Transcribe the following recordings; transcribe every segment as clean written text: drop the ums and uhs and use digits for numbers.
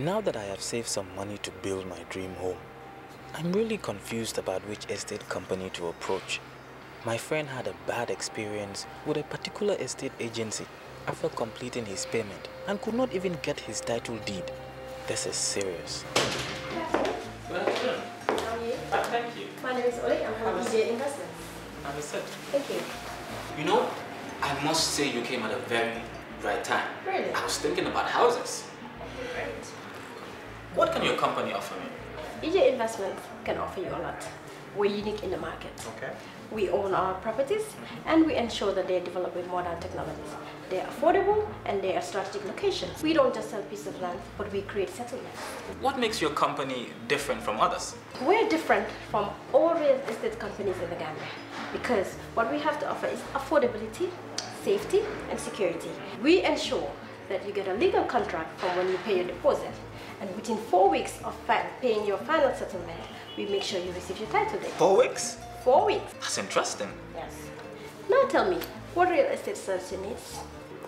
Now that I have saved some money to build my dream home, I'm really confused about which estate company to approach. My friend had a bad experience with a particular estate agency after completing his payment and could not even get his title deed. This is serious. Good afternoon. How are you? Thank you. My name is Oli. I'm from EJ Investments. Understood. Thank you. You know, I must say you came at a very right time. Really? I was thinking about houses. Great. What can your company offer me? EJ Investments can offer you a lot. We're unique in the market. Okay. We own our properties and we ensure that they're developed with modern technologies. They're affordable and they are strategic locations. We don't just sell pieces of land, but we create settlements. What makes your company different from others? We're different from all real estate companies in the Gambia because what we have to offer is affordability, safety, and security. We ensure that you get a legal contract from when you pay your deposit, and within 4 weeks of paying your final settlement, we make sure you receive your title deed. 4 weeks? 4 weeks. That's interesting. Yes. Now tell me, what real estate serves your needs?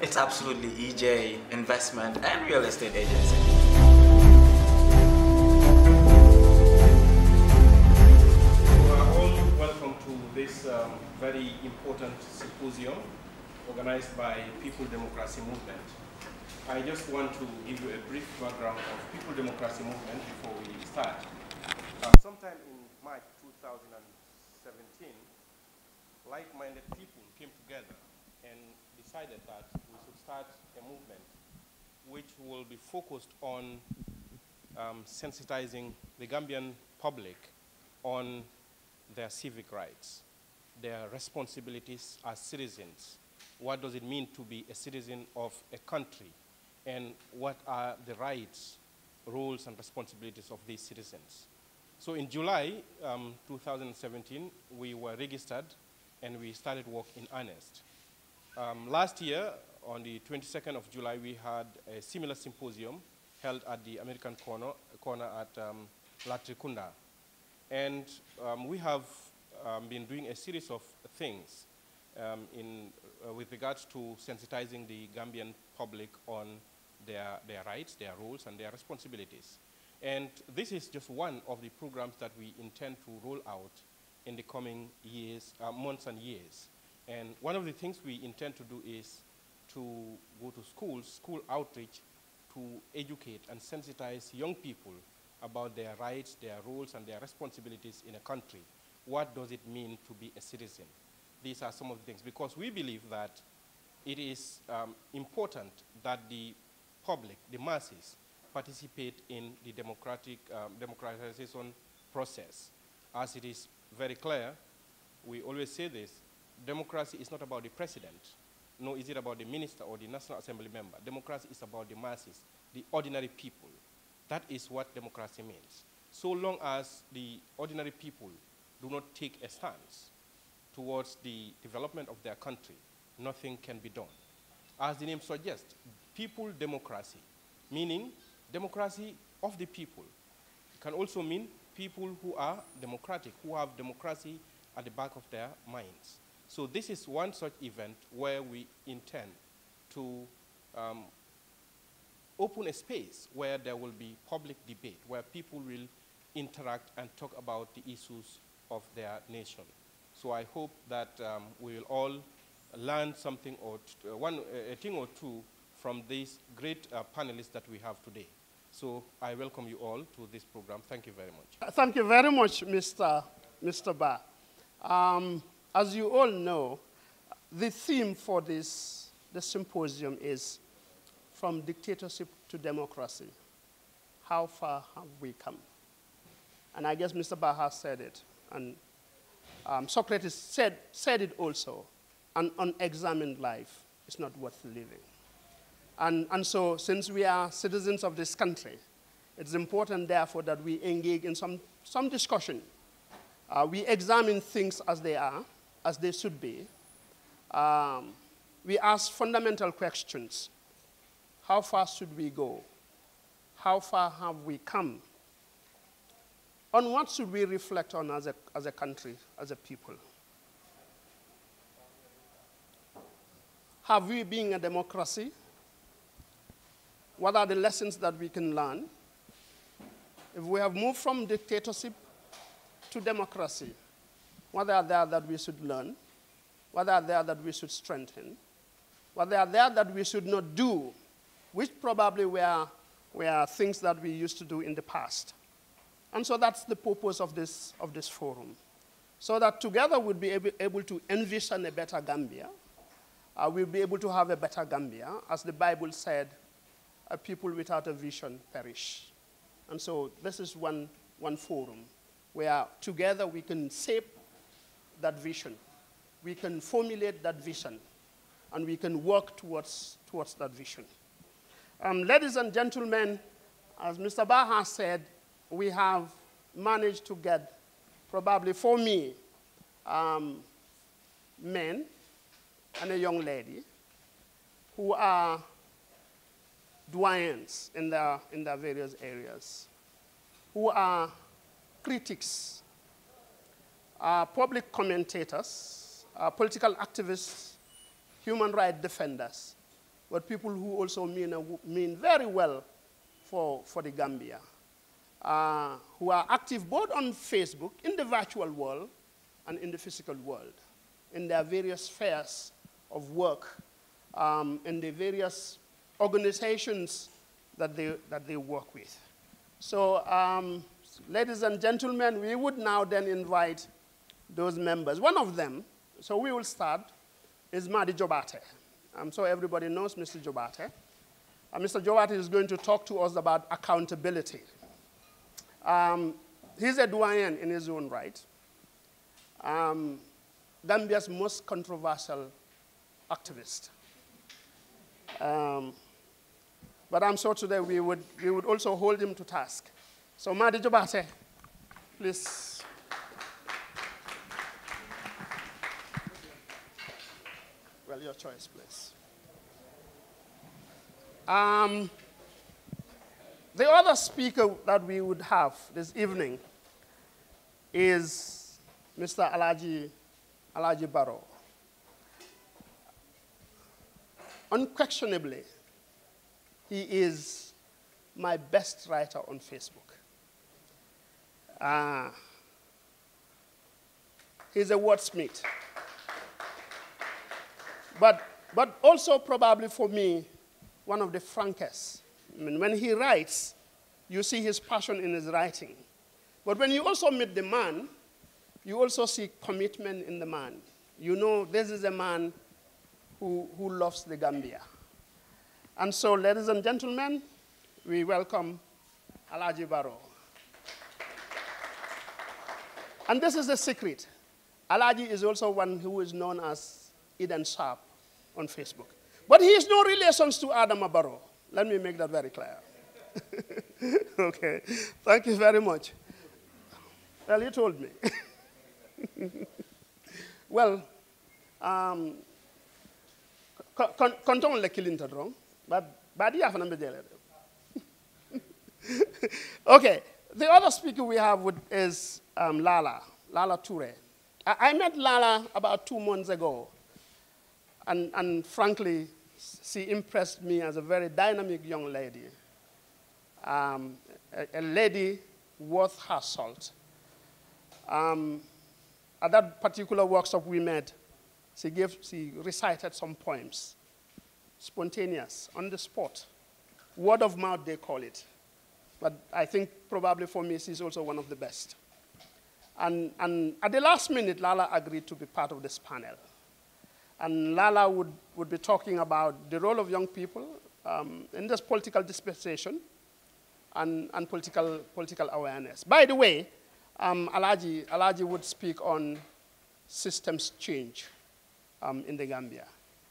It's absolutely EJ Investment and Real Estate Agency. You are all welcome to this very important symposium organized by People Democracy Movement. I just want to give you a brief background of People Democracy Movement before we start. Sometime in March 2017, like-minded people came together and decided that we should start a movement which will be focused on sensitizing the Gambian public on their civic rights, their responsibilities as citizens. What does it mean to be a citizen of a country? And what are the rights, roles, and responsibilities of these citizens? So in July 2017, we were registered and we started work in earnest. Last year, on the 22nd of July, we had a similar symposium held at the American corner at La Tricunda. And we have been doing a series of things with regards to sensitizing the Gambian public on their rights, their roles, and their responsibilities. And this is just one of the programs that we intend to roll out in the coming years, months and years. And one of the things we intend to do is to go to schools, school outreach, to educate and sensitize young people about their rights, their roles, and their responsibilities in a country. What does it mean to be a citizen? These are some of the things, because we believe that it is important that the public, the masses, participate in the democratization process. As it is very clear, we always say this, democracy is not about the president, nor is it about the minister or the National Assembly member. Democracy is about the masses, the ordinary people. That is what democracy means. So long as the ordinary people do not take a stance towards the development of their country, nothing can be done. As the name suggests, people democracy, meaning democracy of the people. It can also mean people who are democratic, who have democracy at the back of their minds. So this is one such event where we intend to open a space where there will be public debate, where people will interact and talk about the issues of their nation. So I hope that we will all learn something or a thing or two from these great panelists that we have today. So I welcome you all to this program. Thank you very much. Thank you very much, Mr. Ba. As you all know, the theme for the symposium is From Dictatorship to Democracy. How far have we come? And I guess Mr. Ba has said it, and Socrates said it also, an unexamined life is not worth living. And so, since we are citizens of this country, it's important, therefore, that we engage in some discussion. We examine things as they are, as they should be. We ask fundamental questions. How far should we go? How far have we come? On what should we reflect on as a country, as a people? Have we been a democracy? What are the lessons that we can learn? if we have moved from dictatorship to democracy, what are there that we should learn? What are there that we should strengthen? What are there that we should not do, which probably were things that we used to do in the past? And so that's the purpose of this forum, so that together we'll be able to envision a better Gambia. We'll be able to have a better Gambia. As the Bible said, a people without a vision perish. And so this is one forum where together we can shape that vision. We can formulate that vision, and we can work towards that vision. Ladies and gentlemen, as Mr. Ba has said, we have managed to get, probably for me, men and a young lady who are doyens in their various areas, who are critics, public commentators, political activists, human rights defenders, but people who also mean very well for the Gambia, who are active both on Facebook, in the virtual world, and in the physical world, in their various spheres of work, in the various organizations that they work with. So, ladies and gentlemen, we would now then invite those members. One of them, so we will start, is Madi Jobate. So everybody knows Mr. Jobate. Mr. Jobate is going to talk to us about accountability. He's a doyen in his own right. Gambia's most controversial activist. But I'm sure today we would also hold him to task. So Madi Jobate, please. Well, your choice, please. The other speaker that we would have this evening is Mr. Alaji Barrow. Unquestionably, he is my best writer on Facebook. He's a wordsmith. But also probably for me, one of the frankest. I mean, when he writes, you see his passion in his writing. But when you also meet the man, you also see commitment in the man. You know this is a man who loves the Gambia. And so, ladies and gentlemen, we welcome Alaji Barrow. And this is the secret. Alaji is also one who is known as Eden Sharp on Facebook. But he has no relations to Adama Barrow. Let me make that very clear. Okay, thank you very much. Well, you told me. Well, konton le kilinta drong, but you have an Okay, the other speaker we have is Lala Toure. I met Lala about 2 months ago, and frankly, she impressed me as a very dynamic young lady, a lady worth her salt. At that particular workshop we met, she recited some poems, spontaneous, on the spot. Word of mouth, they call it. But I think probably for me, she's also one of the best. And at the last minute, Lala agreed to be part of this panel. And Lala would be talking about the role of young people in this political dispensation and political awareness. By the way, Alaji would speak on systems change in the Gambia.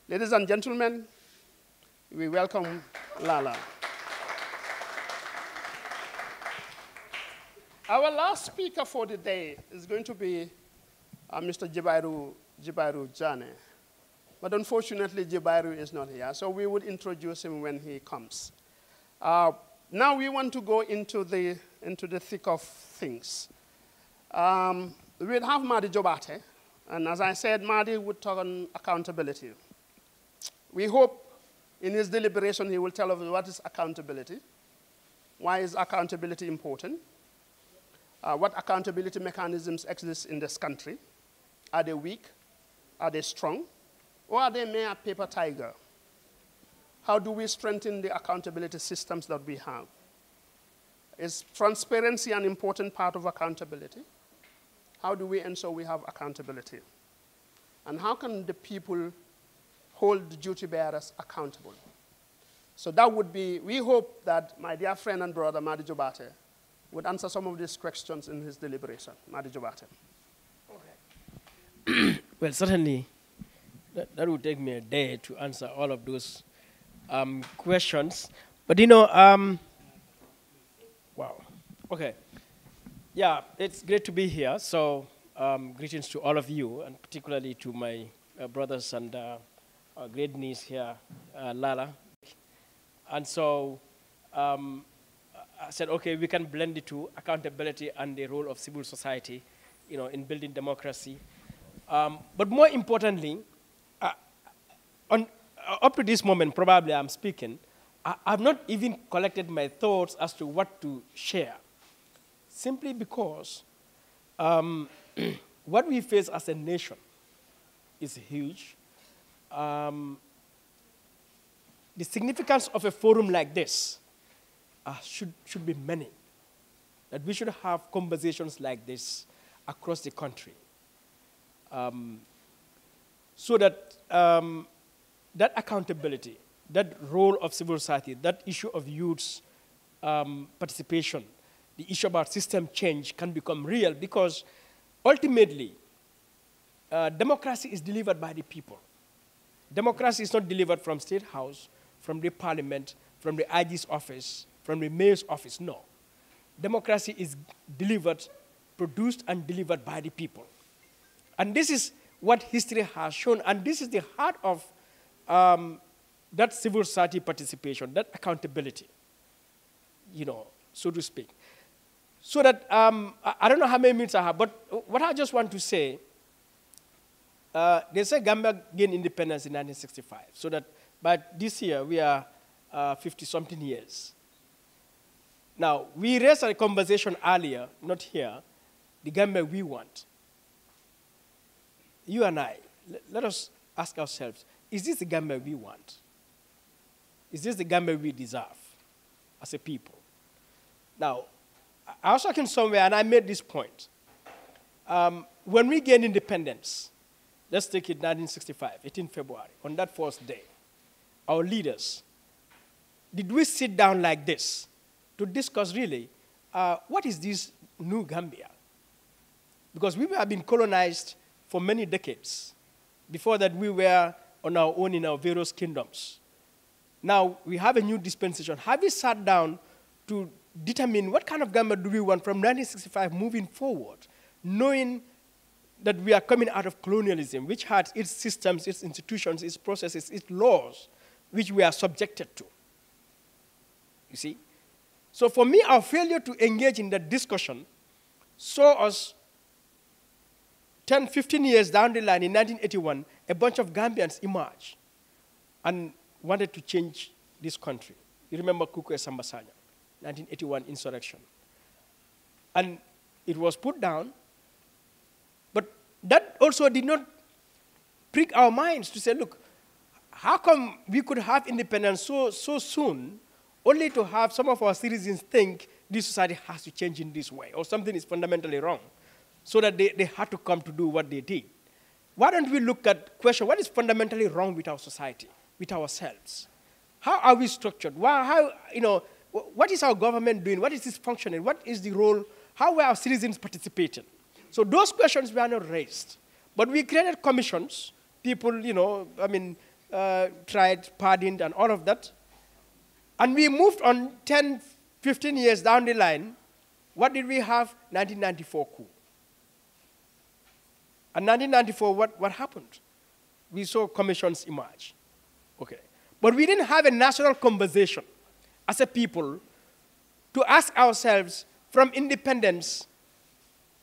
Ladies and gentlemen, we welcome Lala. Our last speaker for the day is going to be Mr. Jibairu Jane. But unfortunately, Jibairu is not here, so we would introduce him when he comes. Now we want to go into the thick of things. We'll have Madi Jobate, and as I said, Madi would talk on accountability. We hope in his deliberation he will tell us what is accountability, Why is accountability important? What accountability mechanisms exist in this country? Are they weak? Are they strong? Or are they mere paper tiger? How do we strengthen the accountability systems that we have? Is transparency an important part of accountability? How do we ensure we have accountability? And how can the people hold the duty bearers accountable? So that would be, we hope that my dear friend and brother, Madi Jobate, would answer some of these questions in his deliberation. Madi Jobate. Okay. Well, certainly, that would take me a day to answer all of those questions. But you know, wow. Okay. Yeah, it's great to be here. So greetings to all of you, and particularly to my brothers and great niece here, Lala. And so I said, okay, we can blend the two, accountability and the role of civil society, you know, in building democracy. But more importantly, up to this moment, probably I'm speaking, I've not even collected my thoughts as to what to share, simply because what we face as a nation is huge. The significance of a forum like this should be many, that we should have conversations like this across the country, so that that accountability, that role of civil society, that issue of youth's participation, the issue about system change can become real, because ultimately, democracy is delivered by the people. Democracy is not delivered from State House, from the Parliament, from the IG's office, from the Mayor's office, no. Democracy is delivered, produced and delivered by the people. And this is what history has shown, and this is the heart of that civil society participation, that accountability, you know, so to speak. So that, I don't know how many minutes I have, but what I just want to say, they say Gambia gained independence in 1965, so that by this year we are 50-something years. Now, we raised a conversation earlier, not here, the Gambia we want. You and I, let us ask ourselves, is this the Gambia we want? Is this the Gambia we deserve as a people? Now, I was talking somewhere, and I made this point. When we gained independence, let's take it 1965, 18 February, on that first day, our leaders, did we sit down like this to discuss really, what is this new Gambia? Because we have been colonized for many decades. Before that, we were on our own in our various kingdoms. Now, we have a new dispensation. Have we sat down to determine what kind of Gambia do we want from 1965 moving forward, knowing that we are coming out of colonialism, which had its systems, its institutions, its processes, its laws, which we are subjected to? You see? So for me, our failure to engage in that discussion saw us 10, 15 years down the line in 1981, a bunch of Gambians emerged and wanted to change this country. You remember Kukwe Sambasanya, 1981 insurrection. And it was put down, but that also did not prick our minds to say, look, how come we could have independence so soon, only to have some of our citizens think this society has to change in this way, or something is fundamentally wrong, so that they had to come to do what they did? Why don't we look at question, what is fundamentally wrong with our society, with ourselves? How are we structured? What is our government doing? What is its functioning? What is the role? How were our citizens participating? So those questions were not raised. But we created commissions. People, tried, pardoned, and all of that. And we moved on 10, 15 years down the line. What did we have? 1994 coup. And 1994, what happened? We saw commissions emerge. Okay. But we didn't have a national conversation as a people to ask ourselves from independence,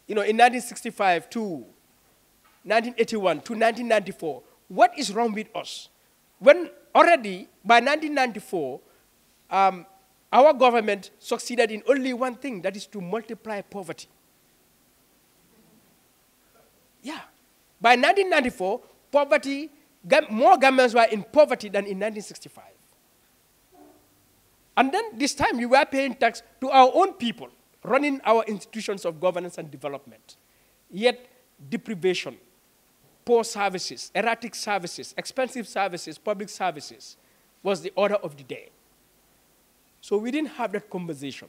in 1965 to 1981 to 1994, what is wrong with us? When already by 1994, our government succeeded in only one thing, that is to multiply poverty. Yeah. By 1994, poverty, more Gambians were in poverty than in 1965. And then this time we were paying tax to our own people, running our institutions of governance and development. Yet deprivation, poor services, erratic services, expensive services, public services was the order of the day. So we didn't have that conversation.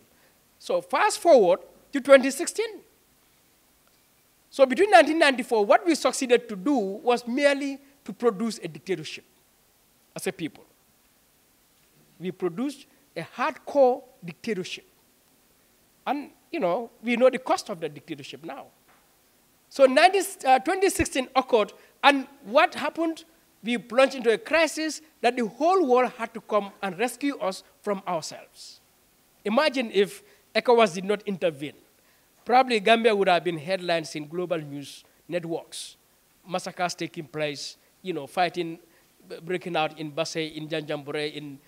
So fast forward to 2016. So between 1994, what we succeeded to do was merely to produce a dictatorship as a people. We produced a hardcore dictatorship. And, you know, we know the cost of that dictatorship now. So 2016 occurred, and what happened? We plunged into a crisis that the whole world had to come and rescue us from ourselves. Imagine if ECOWAS did not intervene. Probably Gambia would have been headlines in global news networks, massacres taking place, you know, fighting, breaking out in Basse, in Janjambure, in,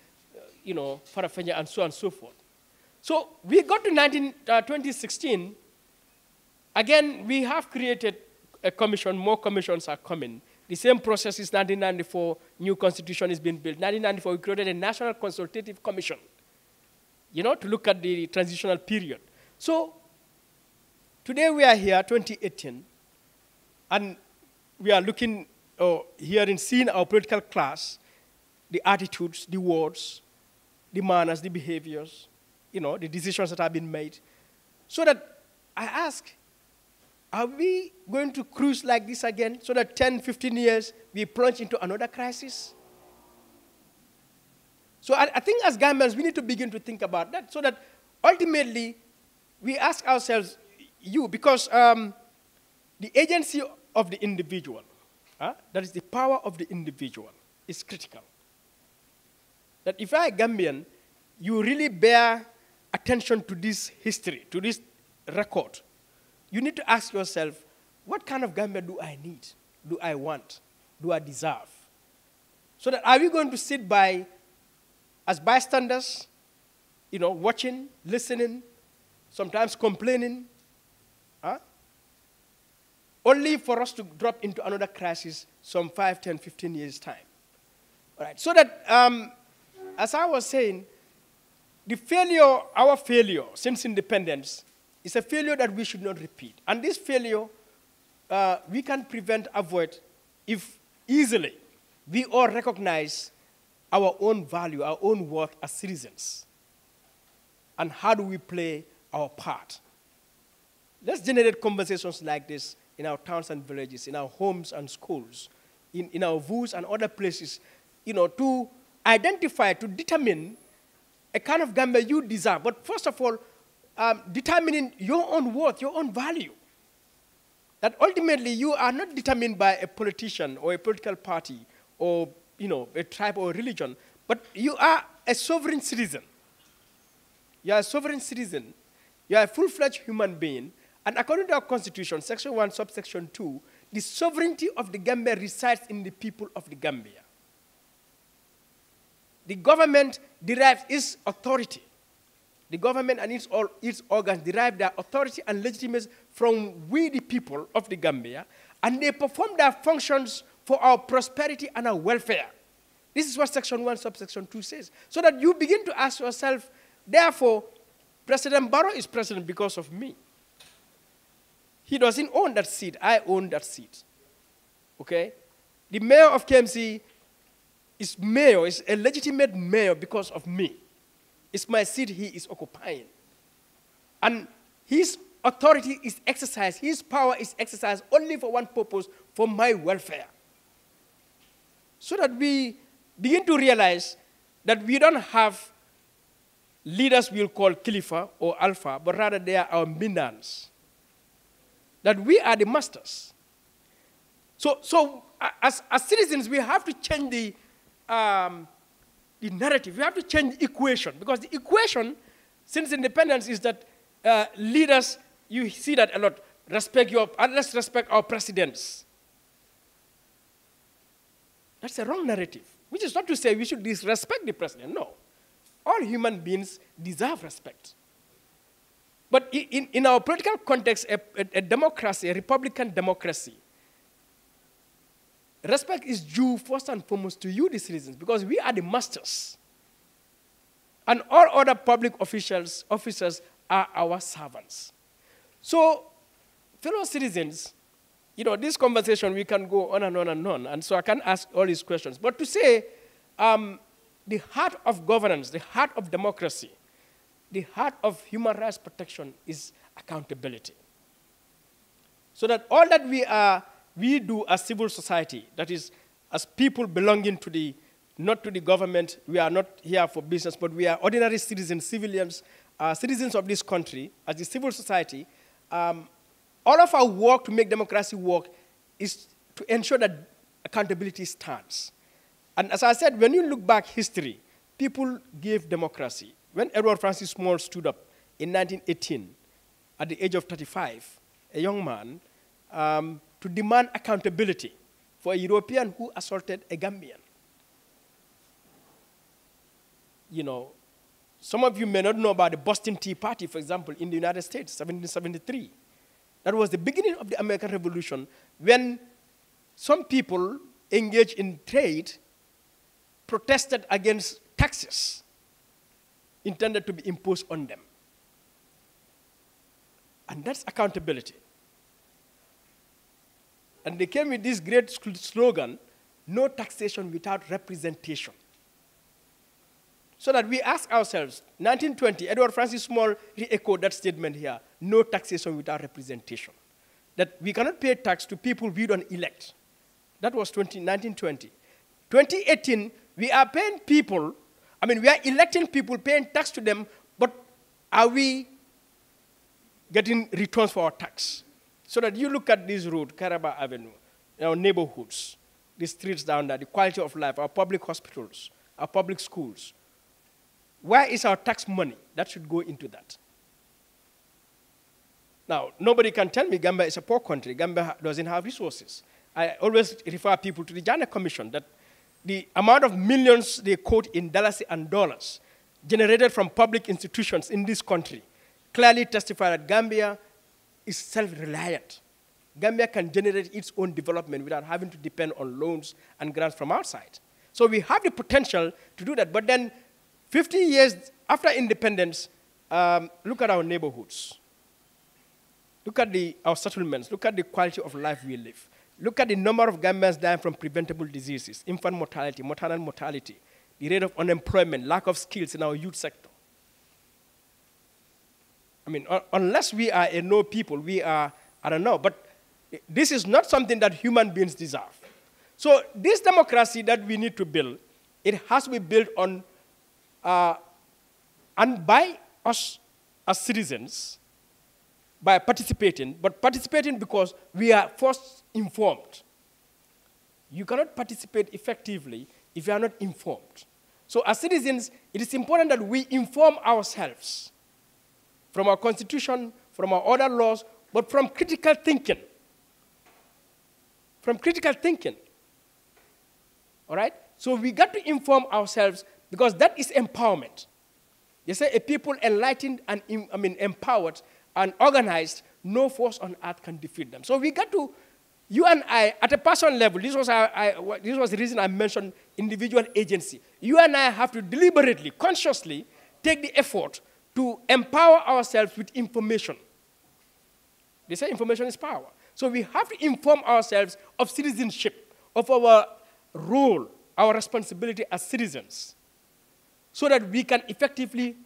you know, Farafenni, and so on and so forth. So we got to 2016. Again, we have created a commission. More commissions are coming. The same process is 1994, new constitution is being built. 1994, we created a National Consultative Commission, you know, to look at the transitional period. So today we are here, 2018, and we are looking, hearing, seeing our political class, the attitudes, the words, the manners, the behaviors, you know, the decisions that have been made. So that I ask, are we going to cruise like this again so that 10, 15 years we plunge into another crisis? So I think as Gambians, we need to begin to think about that so that ultimately we ask ourselves, because the agency of the individual, that is the power of the individual, is critical. That if I am Gambian, you really bear attention to this history, to this record, you need to ask yourself, what kind of Gambia do I need? Do I want? Do I deserve? So that are we going to sit by as bystanders, you know, watching, listening, sometimes complaining, only for us to drop into another crisis some 5, 10, 15 years' time? All right, so that, as I was saying, the failure, our failure since independence, is a failure that we should not repeat. And this failure, we can prevent, avoid, if easily we all recognize our own value, our own work as citizens. And how do we play our part? Let's generate conversations like this in our towns and villages, in our homes and schools, in our VUs and other places, you know, to identify, to determine a kind of Gambia you deserve. But first of all, determining your own worth, your own value. That ultimately you are not determined by a politician or a political party or, you know, a tribe or a religion, but you are a sovereign citizen. You are a sovereign citizen. You are a full-fledged human being. And according to our constitution, section 1, subsection 2, the sovereignty of the Gambia resides in the people of the Gambia. The government derives its authority. The government and its organs derive their authority and legitimacy from we, the people of the Gambia, and they perform their functions for our prosperity and our welfare. This is what section 1, subsection 2 says. So that you begin to ask yourself, therefore, President Barrow is president because of me. He doesn't own that seat. I own that seat. Okay? The mayor of KMC is a legitimate mayor because of me. It's my seat he is occupying. And his authority is exercised, his power is exercised only for one purpose, for my welfare. So that we begin to realize that we don't have leaders we'll call Khalifa or Alpha, but rather they are our Mindans. That we are the masters. So as citizens, we have to change the narrative. We have to change the equation, because the equation, since independence, is that leaders, you see that a lot, let's respect our presidents. That's a wrong narrative, which is not to say we should disrespect the president, no. all human beings deserve respect. But in our political context, a democracy, a republican democracy, respect is due first and foremost to you, the citizens, because we are the masters. And all other public officers are our servants. So, fellow citizens, you know, this conversation, we can go on and on and on, and so I can't ask all these questions. But to say, the heart of governance, the heart of democracy, the heart of human rights protection is accountability. So that all that we do as civil society, that is, as people belonging to the, not to the government, we are not here for business, but we are ordinary citizens, civilians, citizens of this country, as the civil society, all of our work to make democracy work is to ensure that accountability stands. And as I said, when you look back history, people gave democracy. When Edward Francis Small stood up in 1918, at the age of 35, a young man, to demand accountability for a European who assaulted a Gambian. You know, some of you may not know about the Boston Tea Party, for example, in the United States, 1773. That was the beginning of the American Revolution, when some people engaged in trade protested against taxes intended to be imposed on them. And that's accountability. And they came with this great slogan, no taxation without representation. So that we ask ourselves, 1920, Edward Francis Small re-echoed that statement here, no taxation without representation. That we cannot pay tax to people we don't elect. That was 1920. 2018, we are paying people, I mean, we are electing people, paying tax to them, but are we getting returns for our tax? So that you look at this road, Caraba Avenue, our neighborhoods, the streets down there, the quality of life, our public hospitals, our public schools. Where is our tax money? That should go into that. Now, nobody can tell me Gambia is a poor country. Gambia doesn't have resources. I always refer people to the Jana Commission, that the amount of millions they quote in dollars and dollars generated from public institutions in this country clearly testify that Gambia is self-reliant. Gambia can generate its own development without having to depend on loans and grants from outside. So we have the potential to do that. But then 50 years after independence, look at our neighborhoods. Look at our settlements. Look at the quality of life we live. Look at the number of Gambians dying from preventable diseases, infant mortality, maternal mortality, the rate of unemployment, lack of skills in our youth sector. I mean, unless we are a no people, we are, I don't know, but this is not something that human beings deserve. So this democracy that we need to build, it has to be built on, and by us as citizens, by participating, but participating because we are first informed. You cannot participate effectively if you are not informed. So as citizens, it is important that we inform ourselves from our constitution, from our other laws, but from critical thinking. From critical thinking. All right? So we got to inform ourselves because that is empowerment. They say a people enlightened and empowered and organized, no force on earth can defeat them. So we got to, you and I, at a personal level, this was the reason I mentioned individual agency. You and I have to deliberately, consciously take the effort to empower ourselves with information. They say information is power. So we have to inform ourselves of citizenship, of our role, our responsibility as citizens, so that we can effectively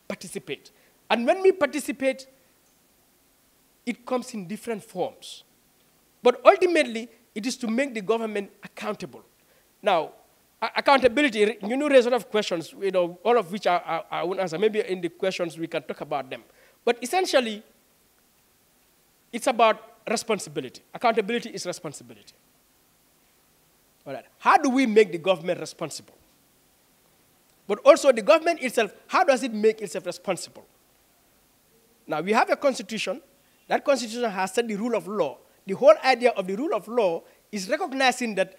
participate. And when we participate, it comes in different forms. But ultimately, it is to make the government accountable. Now, accountability, you know, raise a lot of questions, you know, all of which I won't answer. Maybe in the questions we can talk about them. But essentially, it's about responsibility. Accountability is responsibility. All right. How do we make the government responsible? But also the government itself, how does it make itself responsible? Now, we have a constitution. That constitution has set the rule of law. The whole idea of the rule of law is recognizing that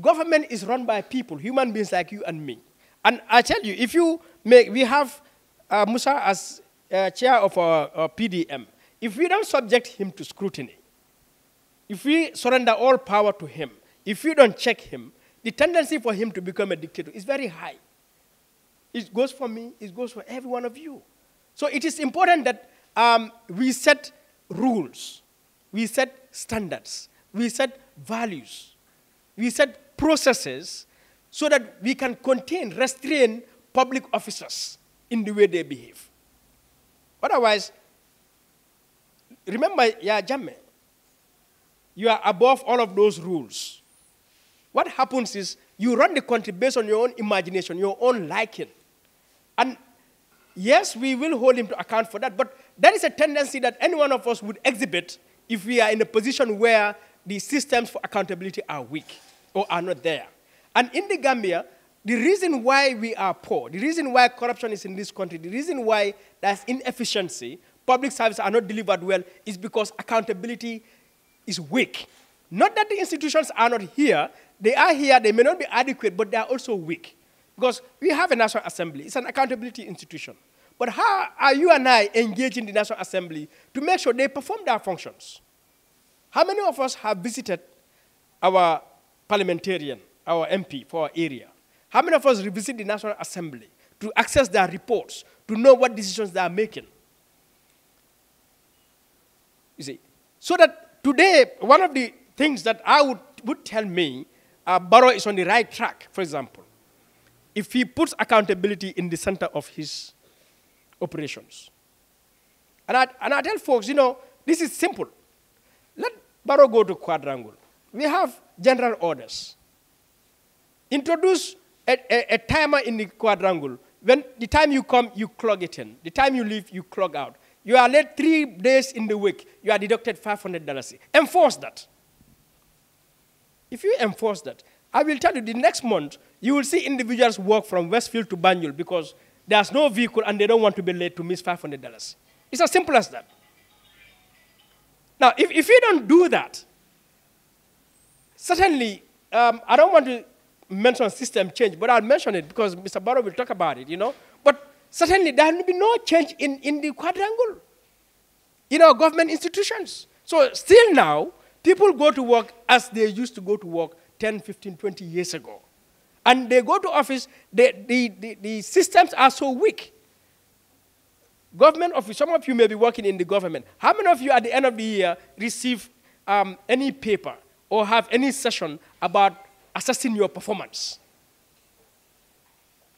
government is run by people, human beings like you and me. And I tell you, if you make, we have Musa as chair of our PDM. If we don't subject him to scrutiny, if we surrender all power to him, if we don't check him, the tendency for him to become a dictator is very high. It goes for me, it goes for every one of you. So it is important that we set rules, we set standards, we set values, we set processes so that we can contain, restrain public officers in the way they behave. Otherwise, remember, Ya Jammeh, you are above all of those rules. What happens is you run the country based on your own imagination, your own liking. And yes, we will hold him to account for that, but that is a tendency that any one of us would exhibit if we are in a position where the systems for accountability are weak or are not there. And in the Gambia, the reason why we are poor, the reason why corruption is in this country, the reason why there's inefficiency, public services are not delivered well, is because accountability is weak. Not that the institutions are not here. They are here. They may not be adequate, but they are also weak. Because we have a National Assembly. It's an accountability institution. But how are you and I engaging the National Assembly to make sure they perform their functions? How many of us have visited our parliamentarian, our MP for our area? How many of us revisit the National Assembly to access their reports, to know what decisions they are making? You see, so that today, one of the things that I would tell me, Barrow is on the right track, for example, if he puts accountability in the center of his operations. And I tell folks, you know, this is simple. Let Barrow go to quadrangle. We have general orders. Introduce a timer in the quadrangle. When the time you come, you clock it in. The time you leave, you clock out. You are late 3 days in the week, you are deducted $500. Enforce that. If you enforce that, I will tell you the next month, you will see individuals walk from Westfield to Banjul because there's no vehicle and they don't want to be late to miss $500. It's as simple as that. Now, if you don't do that, certainly, I don't want to mention system change, but I'll mention it because Mr. Barrow will talk about it, you know. But certainly, there will be no change in the quadrangle, in our government institutions. So still now, people go to work as they used to go to work 10, 15, 20 years ago. And they go to office, the systems are so weak. Government office, some of you may be working in the government. How many of you at the end of the year receive any paper or have any session about assessing your performance?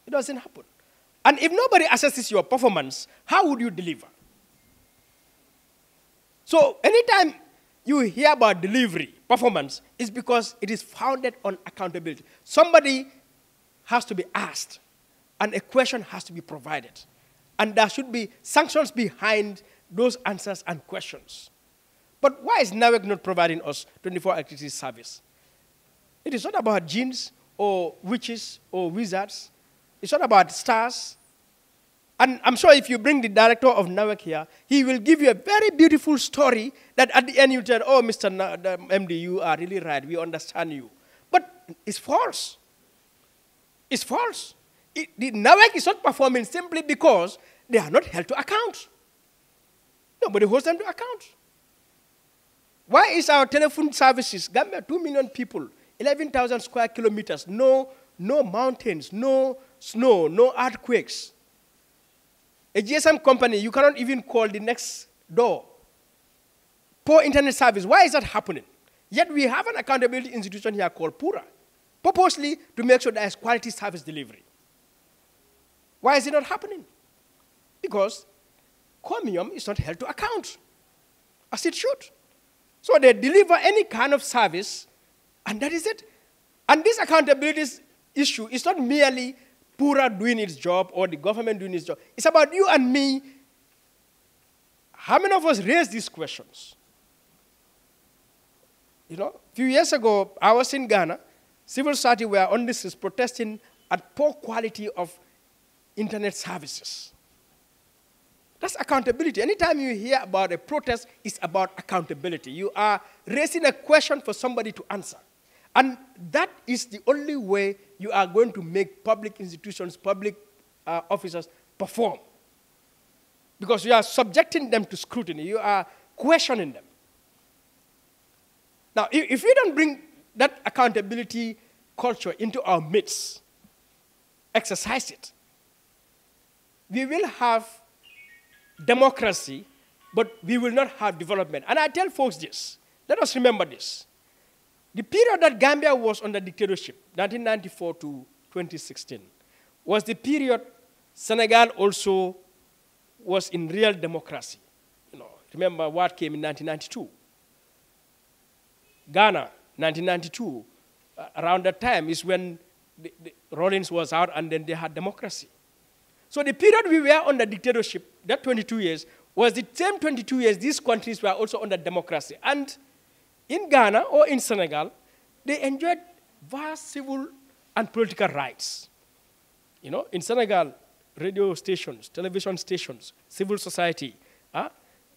It doesn't happen. And if nobody assesses your performance, how would you deliver? So anytime you hear about delivery, performance, it's because it is founded on accountability. Somebody has to be asked, and a question has to be provided. And there should be sanctions behind those answers and questions. But why is NAWEC not providing us 24 activity service? It is not about jinns or witches or wizards. It's not about stars. And I'm sure if you bring the director of NAWEC here, he will give you a very beautiful story that at the end you tell, oh, Mr. MD, you are really right. We understand you. But it's false. It's false. The NAWEC is not performing simply because they are not held to account. Nobody holds them to account. Why is our telephone services, Gambia, 2 million people, 11,000 square kilometers, no mountains, no snow, no earthquakes? A GSM company, you cannot even call the next door. Poor internet service, why is that happening? Yet we have an accountability institution here called PURA, purposely to make sure there is quality service delivery. Why is it not happening? Because Comium is not held to account, as it should. So they deliver any kind of service, and that is it. And this accountability issue is not merely PURA doing its job or the government doing its job. It's about you and me. How many of us raise these questions? You know, a few years ago, I was in Ghana. Civil society were on this is protesting at poor quality of internet services. That's accountability. Anytime you hear about a protest, it's about accountability. You are raising a question for somebody to answer. And that is the only way you are going to make public institutions, public officers perform. Because you are subjecting them to scrutiny. You are questioning them. Now, if we don't bring that accountability culture into our midst, exercise it, we will have democracy, but we will not have development. And I tell folks this. Let us remember this. The period that Gambia was under dictatorship, 1994 to 2016, was the period Senegal also was in real democracy. You know, remember what came in 1992. Ghana, 1992, around that time is when the Rawlings was out and then they had democracy. So the period we were under dictatorship, that 22 years, was the same 22 years these countries were also under democracy. And in Ghana or in Senegal, they enjoyed vast civil and political rights. You know, in Senegal, radio stations, television stations, civil society,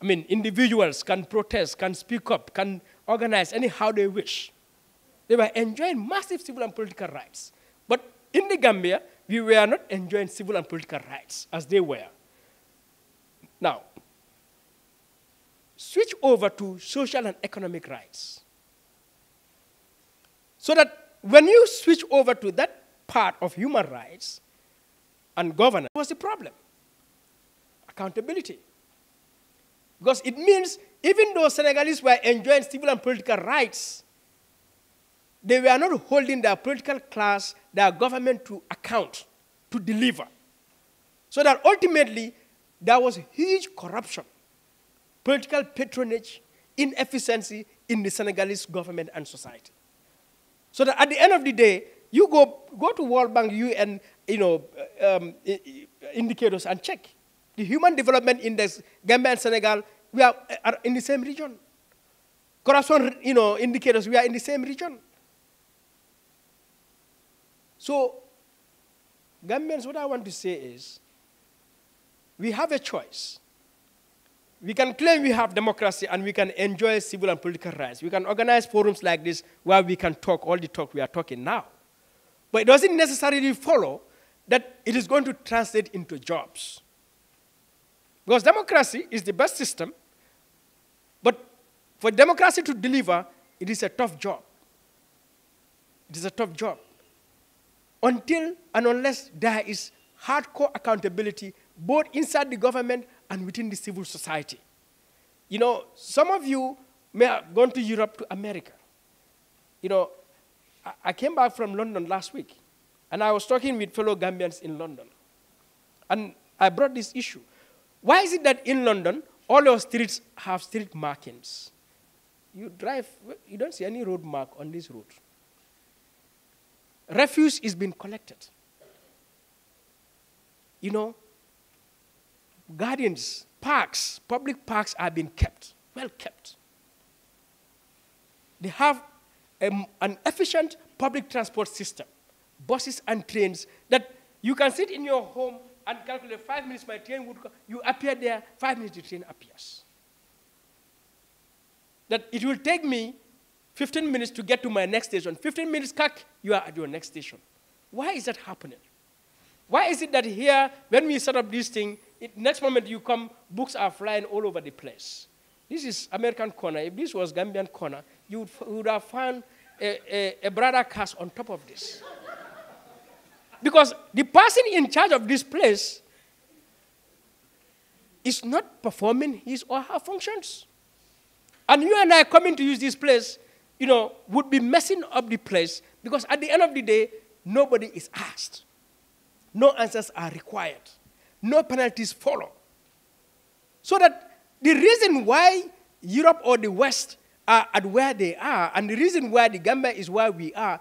individuals can protest, can speak up, can organize anyhow they wish. They were enjoying massive civil and political rights. But in the Gambia, we were not enjoying civil and political rights as they were. Now, switch over to social and economic rights. So that when you switch over to that part of human rights and governance, what's the problem? Accountability. Because it means even though Senegalese were enjoying civil and political rights, they were not holding their political class, their government to account, to deliver. So that ultimately, there was huge corruption, political patronage, inefficiency in the Senegalese government and society. So that at the end of the day, you go to World Bank, UN, indicators and check. The Human Development Index, Gambia and Senegal, we are in the same region. Corruption, indicators, we are in the same region. So, Gambians, what I want to say is, we have a choice. We can claim we have democracy and we can enjoy civil and political rights. We can organize forums like this where we can talk all the talk we are talking now. But it doesn't necessarily follow that it is going to translate into jobs. Because democracy is the best system, but for democracy to deliver, it is a tough job. It is a tough job. Until and unless there is hardcore accountability, both inside the government and within the civil society. You know, some of you may have gone to Europe, to America. You know, I came back from London last week, and I was talking with fellow Gambians in London. And I brought this issue. Why is it that in London, all your streets have street markings? You drive, you don't see any road mark on this road. Refuse is being collected. You know, gardens, parks, public parks are being kept, well kept. They have an efficient public transport system, buses and trains that you can sit in your home and calculate 5 minutes my train would come. You appear there, 5 minutes the train appears. That it will take me 15 minutes to get to my next station. 15 minutes, you are at your next station. Why is that happening? Why is it that here, when we set up this thing, next moment you come, books are flying all over the place? This is American corner. If this was Gambian corner, you would have found a brother cast on top of this. Because the person in charge of this place is not performing his or her functions. And you and I coming to use this place, would be messing up the place because at the end of the day, nobody is asked. No answers are required. No penalties follow. So that the reason why Europe or the West are at where they are, and the reason why the Gambia is where we are,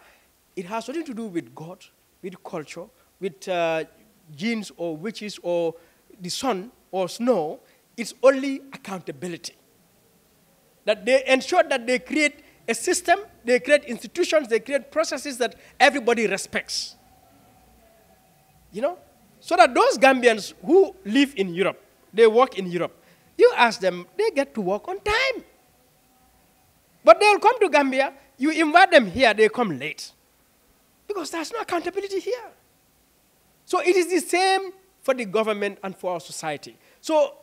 it has nothing to do with God, with culture, with genes or witches or the sun or snow. It's only accountability. That they ensure that they create a system, they create institutions, they create processes that everybody respects. So that those Gambians who live in Europe, they work in Europe, you ask them, they get to work on time. But they'll come to Gambia, You invite them here, they come late. Because there's no accountability here. So it is the same for the government and for our society. So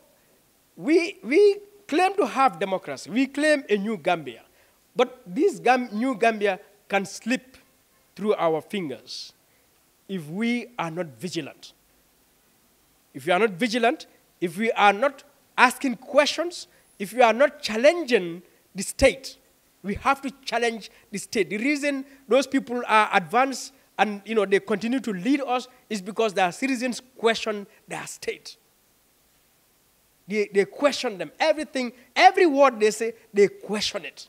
we claim to have democracy. We claim a new Gambia. But this new Gambia can slip through our fingers if we are not vigilant. If we are not vigilant, if we are not asking questions, if we are not challenging the state, we have to challenge the state. The reason those people are advanced and they continue to lead us is because their citizens question their state. They question them. Everything, every word they say, they question it.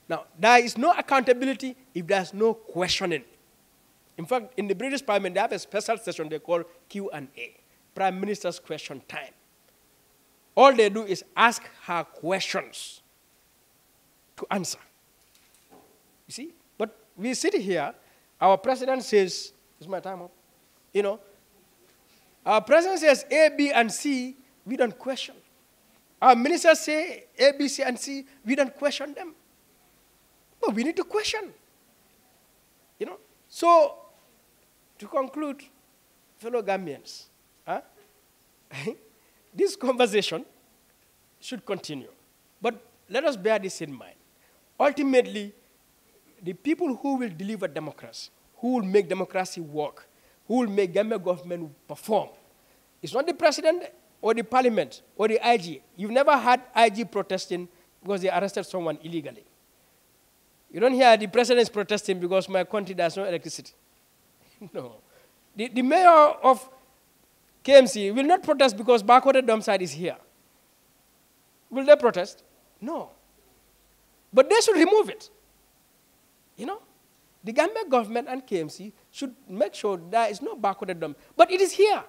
Now, there is no accountability if there's no questioning. In fact, in the British Parliament, they have a special session they call Q&A, Prime Minister's Question Time. All they do is ask her questions to answer. You see? But we sit here, our president says, is my time up? Our president says A, B, and C, we don't question. Our ministers say A, B, C, and C, we don't question them. But we need to question. So, to conclude, fellow Gambians, this conversation should continue. But let us bear this in mind. Ultimately, the people who will deliver democracy, who will make democracy work, who will make Gambia government perform, it's not the president or the parliament or the IG. You've never had IG protesting because they arrested someone illegally. You don't hear the president is protesting because my country there's no electricity. No. The mayor of KMC will not protest because backward dump site is here. Will they protest? No. But they should remove it. The Gambia government and KMC should make sure there is no backward dump. But it is here.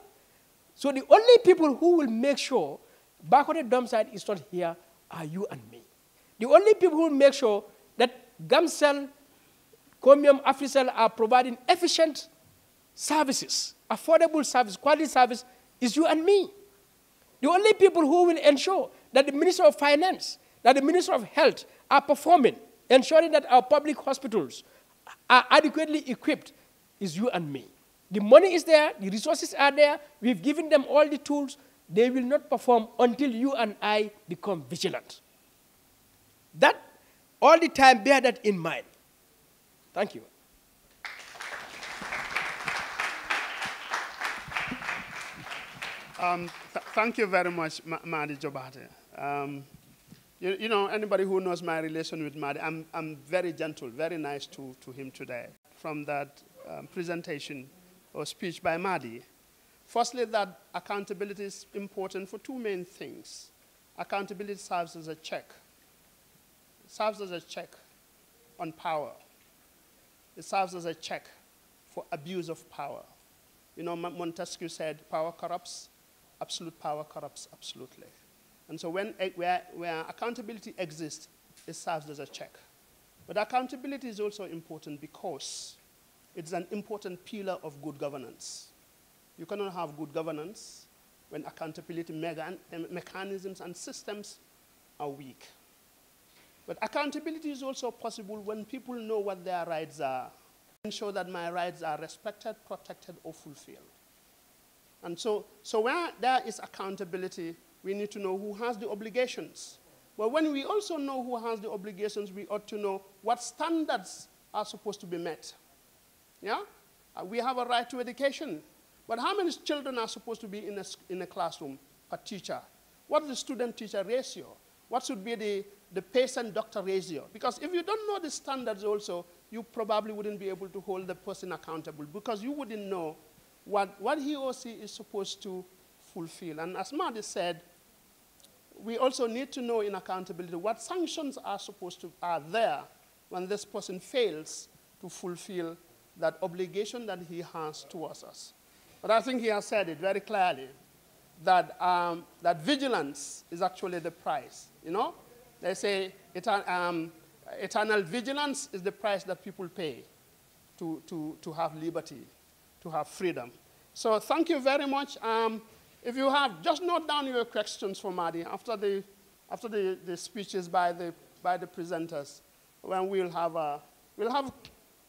So the only people who will make sure backward dump site is not here are you and me. The only people who will make sure that Gamcell, Comium, Africell are providing efficient services, affordable service, quality service is you and me. The only people who will ensure that the Minister of Finance, that the Minister of Health are performing, ensuring that our public hospitals are adequately equipped is you and me. The money is there, the resources are there, we've given them all the tools, they will not perform until you and I become vigilant. That, all the time, bear that in mind. Thank you. Thank you very much, Madi Jobate. Anybody who knows my relation with Madi, I'm very gentle, very nice to him today. From that presentation or speech by Madi, firstly, that accountability is important for two main things. Accountability serves as a check. It serves as a check on power. It serves as a check for abuse of power. Montesquieu said, power corrupts, absolute power corrupts absolutely. And so where accountability exists, it serves as a check. But accountability is also important because it's an important pillar of good governance. You cannot have good governance when accountability mechanisms and systems are weak. But accountability is also possible when people know what their rights are, ensure that my rights are respected, protected, or fulfilled. And so where there is accountability, we need to know who has the obligations. But when we also know who has the obligations, we ought to know what standards are supposed to be met. Yeah? We have a right to education. But how many children are supposed to be in a classroom per teacher? What is the student-teacher ratio? What should be the patient-doctor ratio? Because if you don't know the standards also, you probably wouldn't be able to hold the person accountable because you wouldn't know what he or she is supposed to fulfill. And as Madi said, we also need to know in accountability what sanctions are there when this person fails to fulfill that obligation that he has towards us. But I think he has said it very clearly that, that vigilance is actually the price. They say eternal vigilance is the price that people pay to have liberty, to have freedom. So thank you very much. If you have, just note down your questions for Madi after the speeches by the by the presenters when we'll have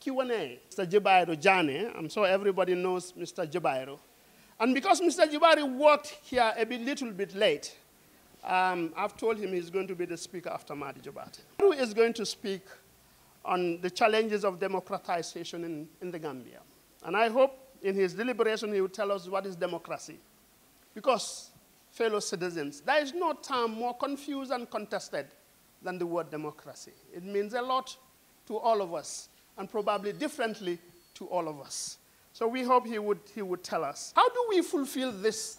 Q&A. Mr. Jibairo Jane, I'm sure everybody knows Mr. Jibairo. And because Mr. Jibairo worked here a little bit late, I've told him he's going to be the speaker after Mahdi Jobate. Who is going to speak on the challenges of democratization in the Gambia? And I hope in his deliberation he will tell us what is democracy. Because, fellow citizens, there is no term more confused and contested than the word democracy. It means a lot to all of us, and probably differently to all of us. So we hope he would tell us. How do we fulfill this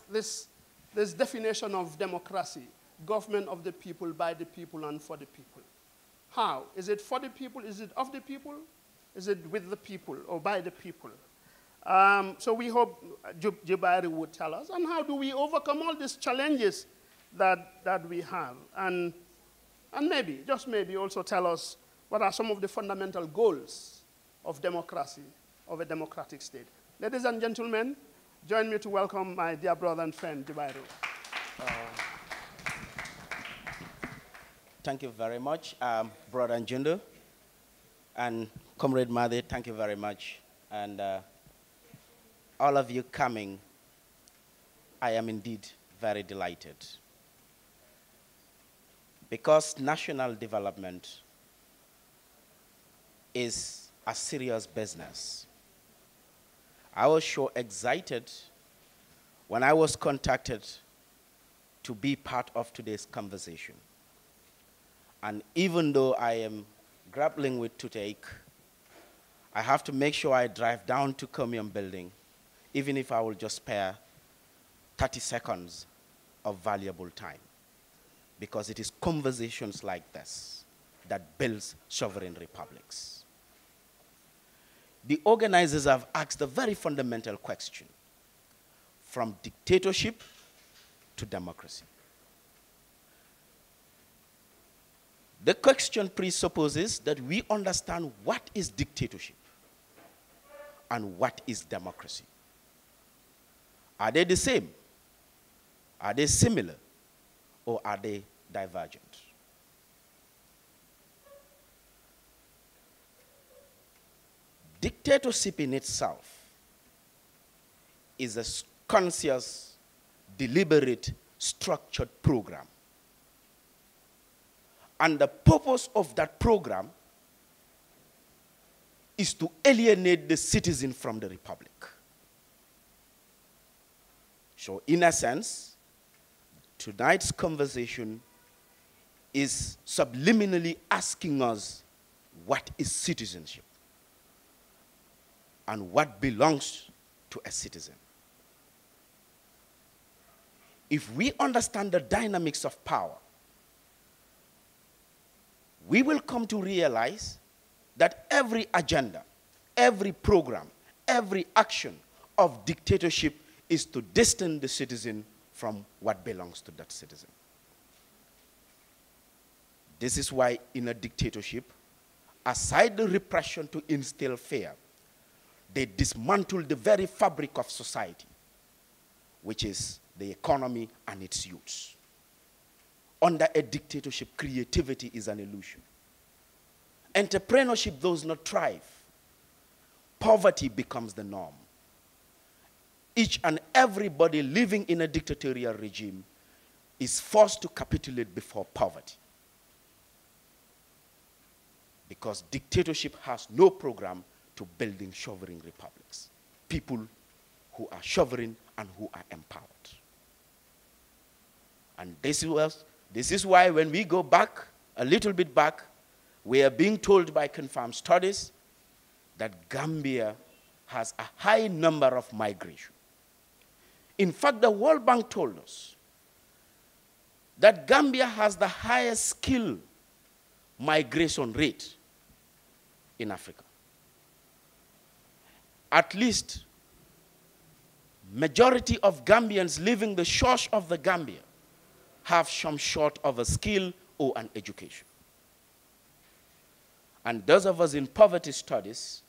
definition of democracy? Government of the people, by the people, and for the people. How? Is it for the people? Is it of the people? Is it with the people or by the people? So we hope Jibairi would tell us. And how do we overcome all these challenges that we have? And maybe, just maybe, also tell us what are some of the fundamental goals of democracy, of a democratic state. Ladies and gentlemen, join me to welcome my dear brother and friend, Jibairo. Thank you very much, Brother Njundo. And Comrade Mahdi, thank you very much. And all of you coming, I am indeed very delighted. Because national development is a serious business. I was sure excited when I was contacted to be part of today's conversation. And even though I am grappling with toothache, I have to make sure I drive down to Comium Building, even if I will just spare 30 seconds of valuable time. Because it is conversations like this that builds sovereign republics. The organizers have asked a very fundamental question, from dictatorship to democracy. The question presupposes that we understand what is dictatorship and what is democracy. Are they the same? Are they similar? Or are they divergent? Dictatorship in itself is a conscious, deliberate, structured program. And the purpose of that program is to alienate the citizen from the republic. So in a sense, tonight's conversation is subliminally asking us what is citizenship and what belongs to a citizen. If we understand the dynamics of power, we will come to realize that every agenda, every program, every action of dictatorship is to distance the citizen from what belongs to that citizen. This is why in a dictatorship, aside the repression to instill fear, they dismantle the very fabric of society, which is the economy and its youths. Under a dictatorship, creativity is an illusion. Entrepreneurship does not thrive. Poverty becomes the norm. Each and everybody living in a dictatorial regime is forced to capitulate before poverty. Because dictatorship has no program to building sovereign republics. People who are sovereign and who are empowered. And this is why when we go back, a little bit back, we are being told by confirmed studies that Gambia has a high number of migration. In fact, the World Bank told us that Gambia has the highest skill migration rate in Africa. At least majority of Gambians living the shores of the Gambia have some sort of a skill or an education. And those of us in poverty studies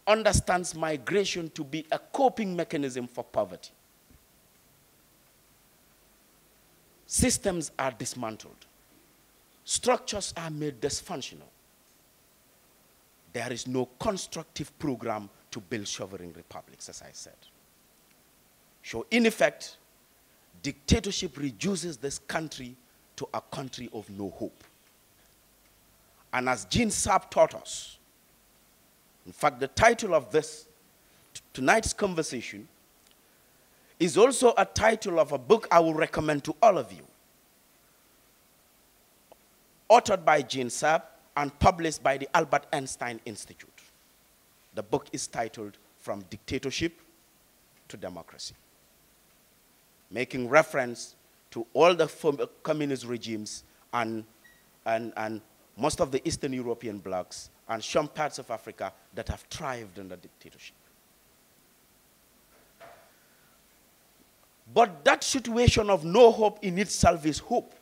understands migration to be a coping mechanism for poverty. Systems are dismantled. structures are made dysfunctional. There is no constructive program to build sovereign republics, as I said. So in effect, dictatorship reduces this country to a country of no hope. And as Jean Saab taught us, in fact, the title of tonight's conversation is also a title of a book I will recommend to all of you, authored by Jean Saab and published by the Albert Einstein Institute. The book is titled From Dictatorship to Democracy, making reference to all the communist regimes and most of the Eastern European blocs and some parts of Africa that have thrived under dictatorship. But that situation of no hope in itself is hope.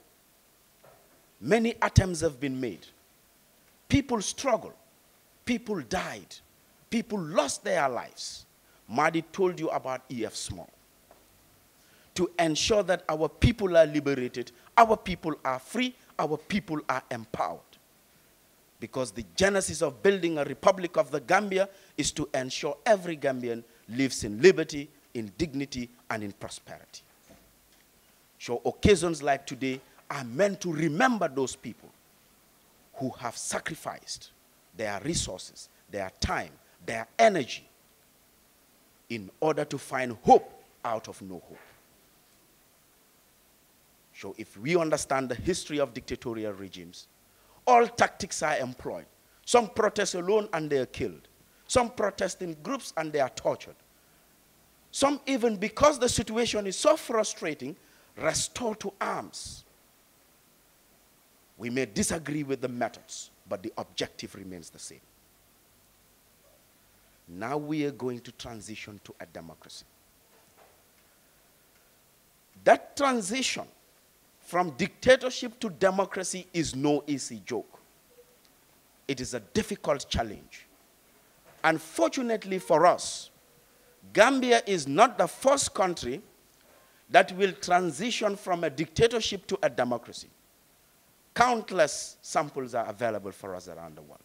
Many attempts have been made. People struggled. People died. People lost their lives. Madi told you about E.F. Small. To ensure that our people are liberated, our people are free, our people are empowered. Because the genesis of building a Republic of the Gambia is to ensure every Gambian lives in liberty, in dignity, and in prosperity. So occasions like today are meant to remember those people who have sacrificed their resources, their time, their energy in order to find hope out of no hope. So if we understand the history of dictatorial regimes, all tactics are employed. Some protest alone and they are killed. Some protest in groups and they are tortured. Some even, because the situation is so frustrating, restore to arms. We may disagree with the methods, but the objective remains the same. Now we are going to transition to a democracy. That transition from dictatorship to democracy is no easy joke. It is a difficult challenge. Unfortunately for us, Gambia is not the first country that will transition from a dictatorship to a democracy. Countless samples are available for us around the world.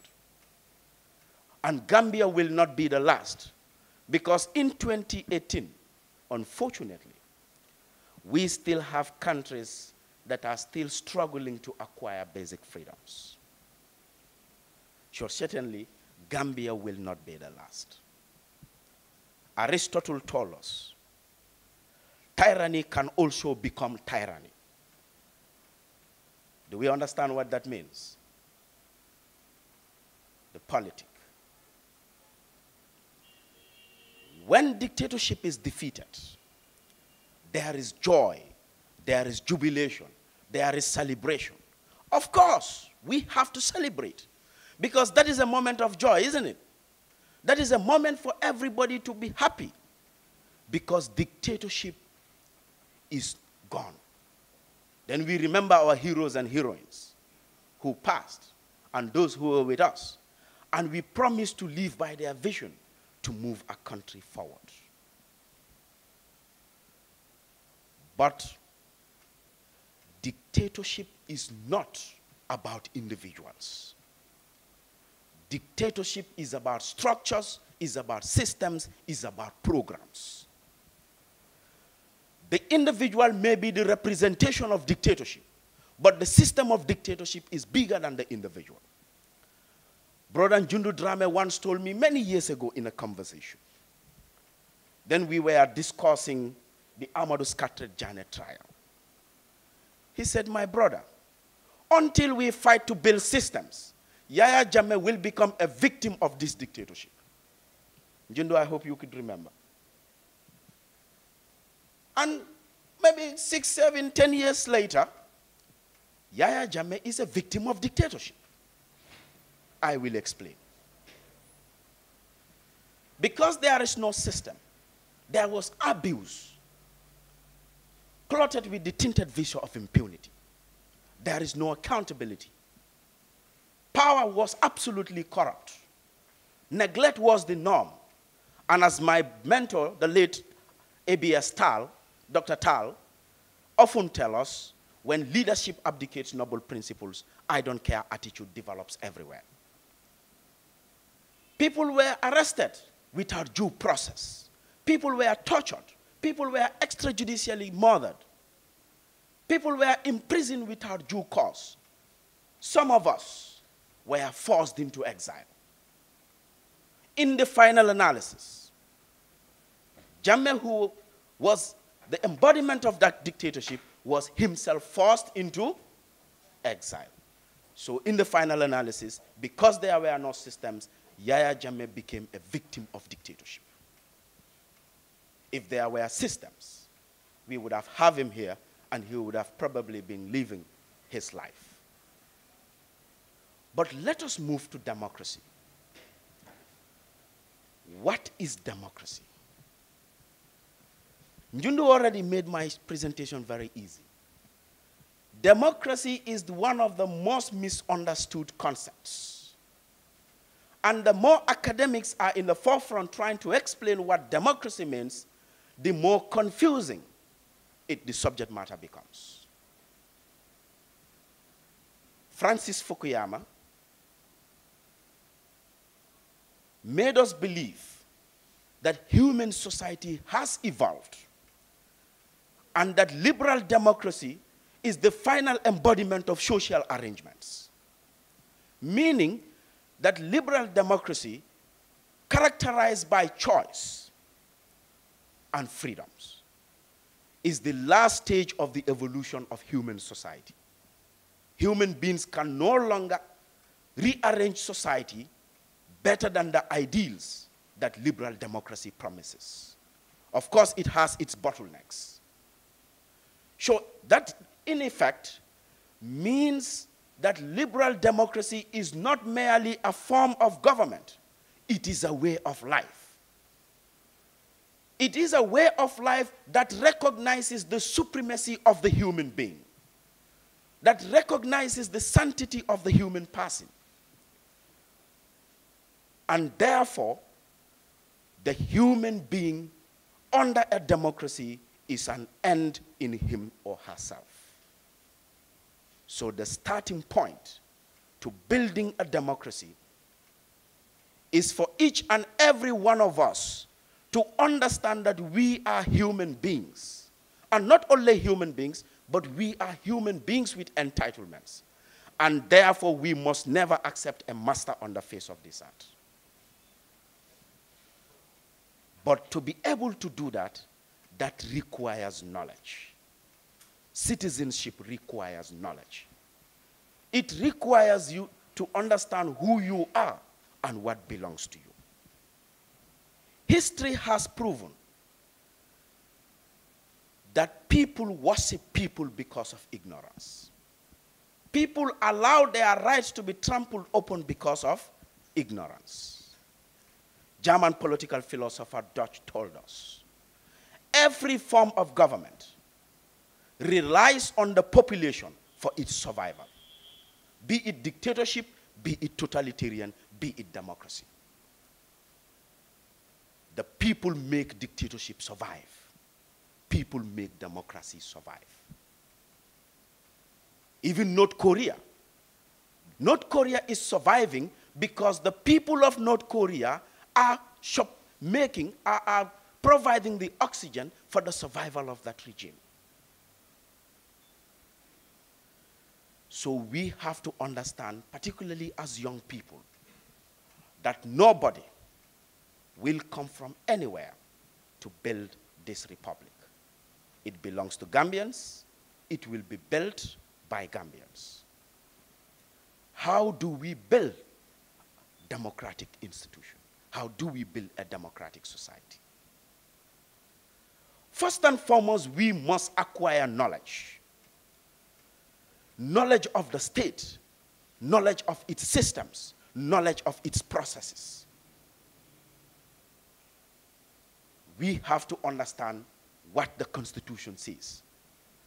And Gambia will not be the last, because in 2018, unfortunately, we still have countries that are still struggling to acquire basic freedoms. So certainly, Gambia will not be the last. Aristotle told us, tyranny can also become tyranny. Do we understand what that means? The politic. When dictatorship is defeated, there is joy, there is jubilation, there is celebration. Of course, we have to celebrate, because that is a moment of joy, isn't it? That is a moment for everybody to be happy, because dictatorship is gone. Then we remember our heroes and heroines who passed and those who were with us, and we promise to live by their vision to move a country forward. But dictatorship is not about individuals. Dictatorship is about structures, is about systems, is about programs. The individual may be the representation of dictatorship, but the system of dictatorship is bigger than the individual. Brother Njundu Drame once told me many years ago in a conversation. Then we were discussing the Amadou Scattered Janet trial. He said, my brother, until we fight to build systems, Yaya Jammeh will become a victim of this dictatorship. Njundu, I hope you could remember. And maybe 6, 7, 10 years later, Yaya Jammeh is a victim of dictatorship. I will explain. Because there is no system, there was abuse, clotted with the tinted vision of impunity. There is no accountability. Power was absolutely corrupt. Neglect was the norm. And as my mentor, the late ABS Tal, Dr. Tal, often tell us, when leadership abdicates noble principles, I don't care attitude develops everywhere. People were arrested without due process. People were tortured. People were extrajudicially murdered. People were imprisoned without due cause. Some of us were forced into exile. In the final analysis, Jammeh, who was the embodiment of that dictatorship, was himself forced into exile. So in the final analysis, because there were no systems, Yahya Jammeh became a victim of dictatorship. If there were systems, we would have him here, and he would have probably been living his life. But let us move to democracy. What is democracy? Njundu already made my presentation very easy. Democracy is one of the most misunderstood concepts. And the more academics are in the forefront trying to explain what democracy means, the more confusing the subject matter becomes. Francis Fukuyama made us believe that human society has evolved and that liberal democracy is the final embodiment of social arrangements, meaning that liberal democracy, characterized by choice and freedoms, is the last stage of the evolution of human society. Human beings can no longer rearrange society better than the ideals that liberal democracy promises. Of course, it has its bottlenecks. So that, in effect, means that liberal democracy is not merely a form of government, it is a way of life. It is a way of life that recognizes the supremacy of the human being, that recognizes the sanctity of the human person. And therefore, the human being under a democracy is an end in him or herself. So the starting point to building a democracy is for each and every one of us to understand that we are human beings. And not only human beings, but we are human beings with entitlements. And therefore, we must never accept a master on the face of this earth. But to be able to do that, that requires knowledge. Citizenship requires knowledge. It requires you to understand who you are and what belongs to you. History has proven that people worship people because of ignorance. People allow their rights to be trampled upon because of ignorance. German political philosopher Dutch told us, every form of government relies on the population for its survival. Be it dictatorship, be it totalitarian, be it democracy. The people make dictatorship survive. People make democracy survive. Even North Korea. North Korea is surviving because the people of North Korea are providing the oxygen for the survival of that regime. So we have to understand, particularly as young people, that nobody will come from anywhere to build this republic. It belongs to Gambians. It will be built by Gambians. How do we build democratic institution? How do we build a democratic society? First and foremost, we must acquire knowledge. Knowledge of the state, knowledge of its systems, knowledge of its processes. We have to understand what the Constitution says.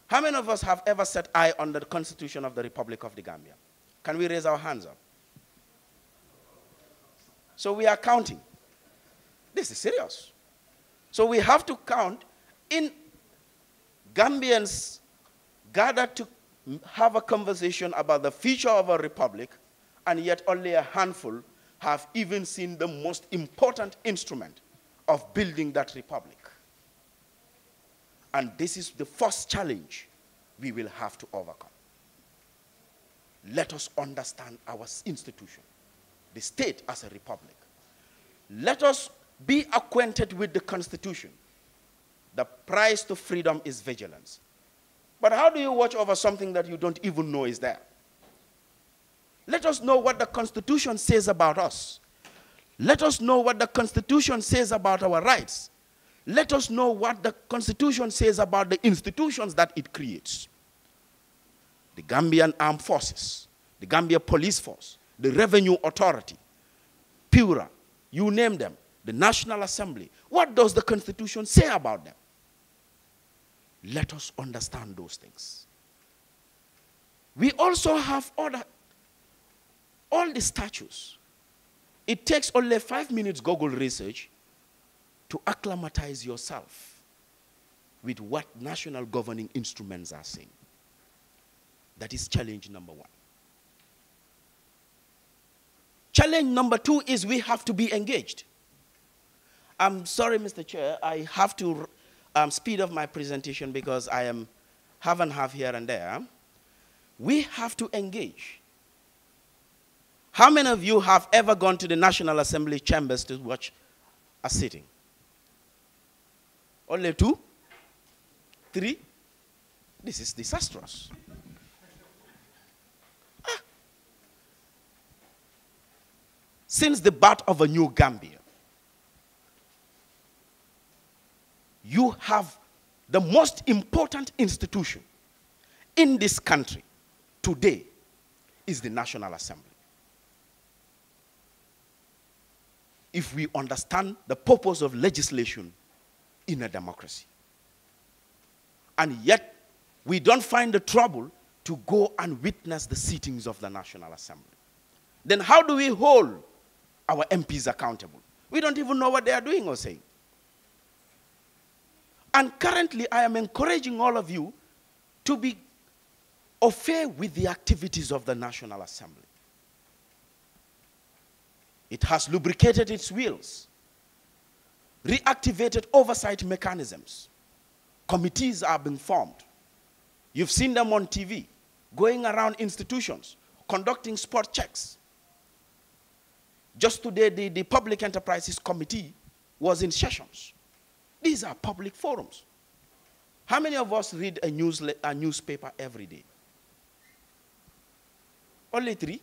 How many of us have ever set eye on the Constitution of the Republic of the Gambia? Can we raise our hands up? So we are counting. This is serious. So we have to count in Gambians gathered have a conversation about the future of a republic, and yet only a handful have even seen the most important instrument of building that republic. And this is the first challenge we will have to overcome. Let us understand our institution, the state as a republic. Let us be acquainted with the Constitution. The price to freedom is vigilance. But how do you watch over something that you don't even know is there? Let us know what the Constitution says about us. Let us know what the Constitution says about our rights. Let us know what the Constitution says about the institutions that it creates. The Gambian Armed Forces, the Gambia Police Force, the Revenue Authority, PURA, you name them, the National Assembly. What does the Constitution say about them? Let us understand those things. We also have all the statutes. It takes only 5 minutes Google research to acclimatize yourself with what national governing instruments are saying. That is challenge number one. Challenge number two is we have to be engaged. I'm sorry, Mr. Chair, I have to speed up my presentation because I am half and half here and there. We have to engage. How many of you have ever gone to the National Assembly chambers to watch a sitting? Only 2? 3? This is disastrous. Since the birth of a new Gambia, you have the most important institution in this country today is the National Assembly. If we understand the purpose of legislation in a democracy. And yet, we don't find the trouble to go and witness the sittings of the National Assembly. Then how do we hold our MPs accountable? We don't even know what they are doing or saying. And currently, I am encouraging all of you to be au fait with the activities of the National Assembly. It has lubricated its wheels, reactivated oversight mechanisms. Committees are being formed. You've seen them on TV, going around institutions, conducting spot checks. Just today, the Public Enterprises Committee was in sessions. These are public forums. How many of us read a newspaper every day? Only 3.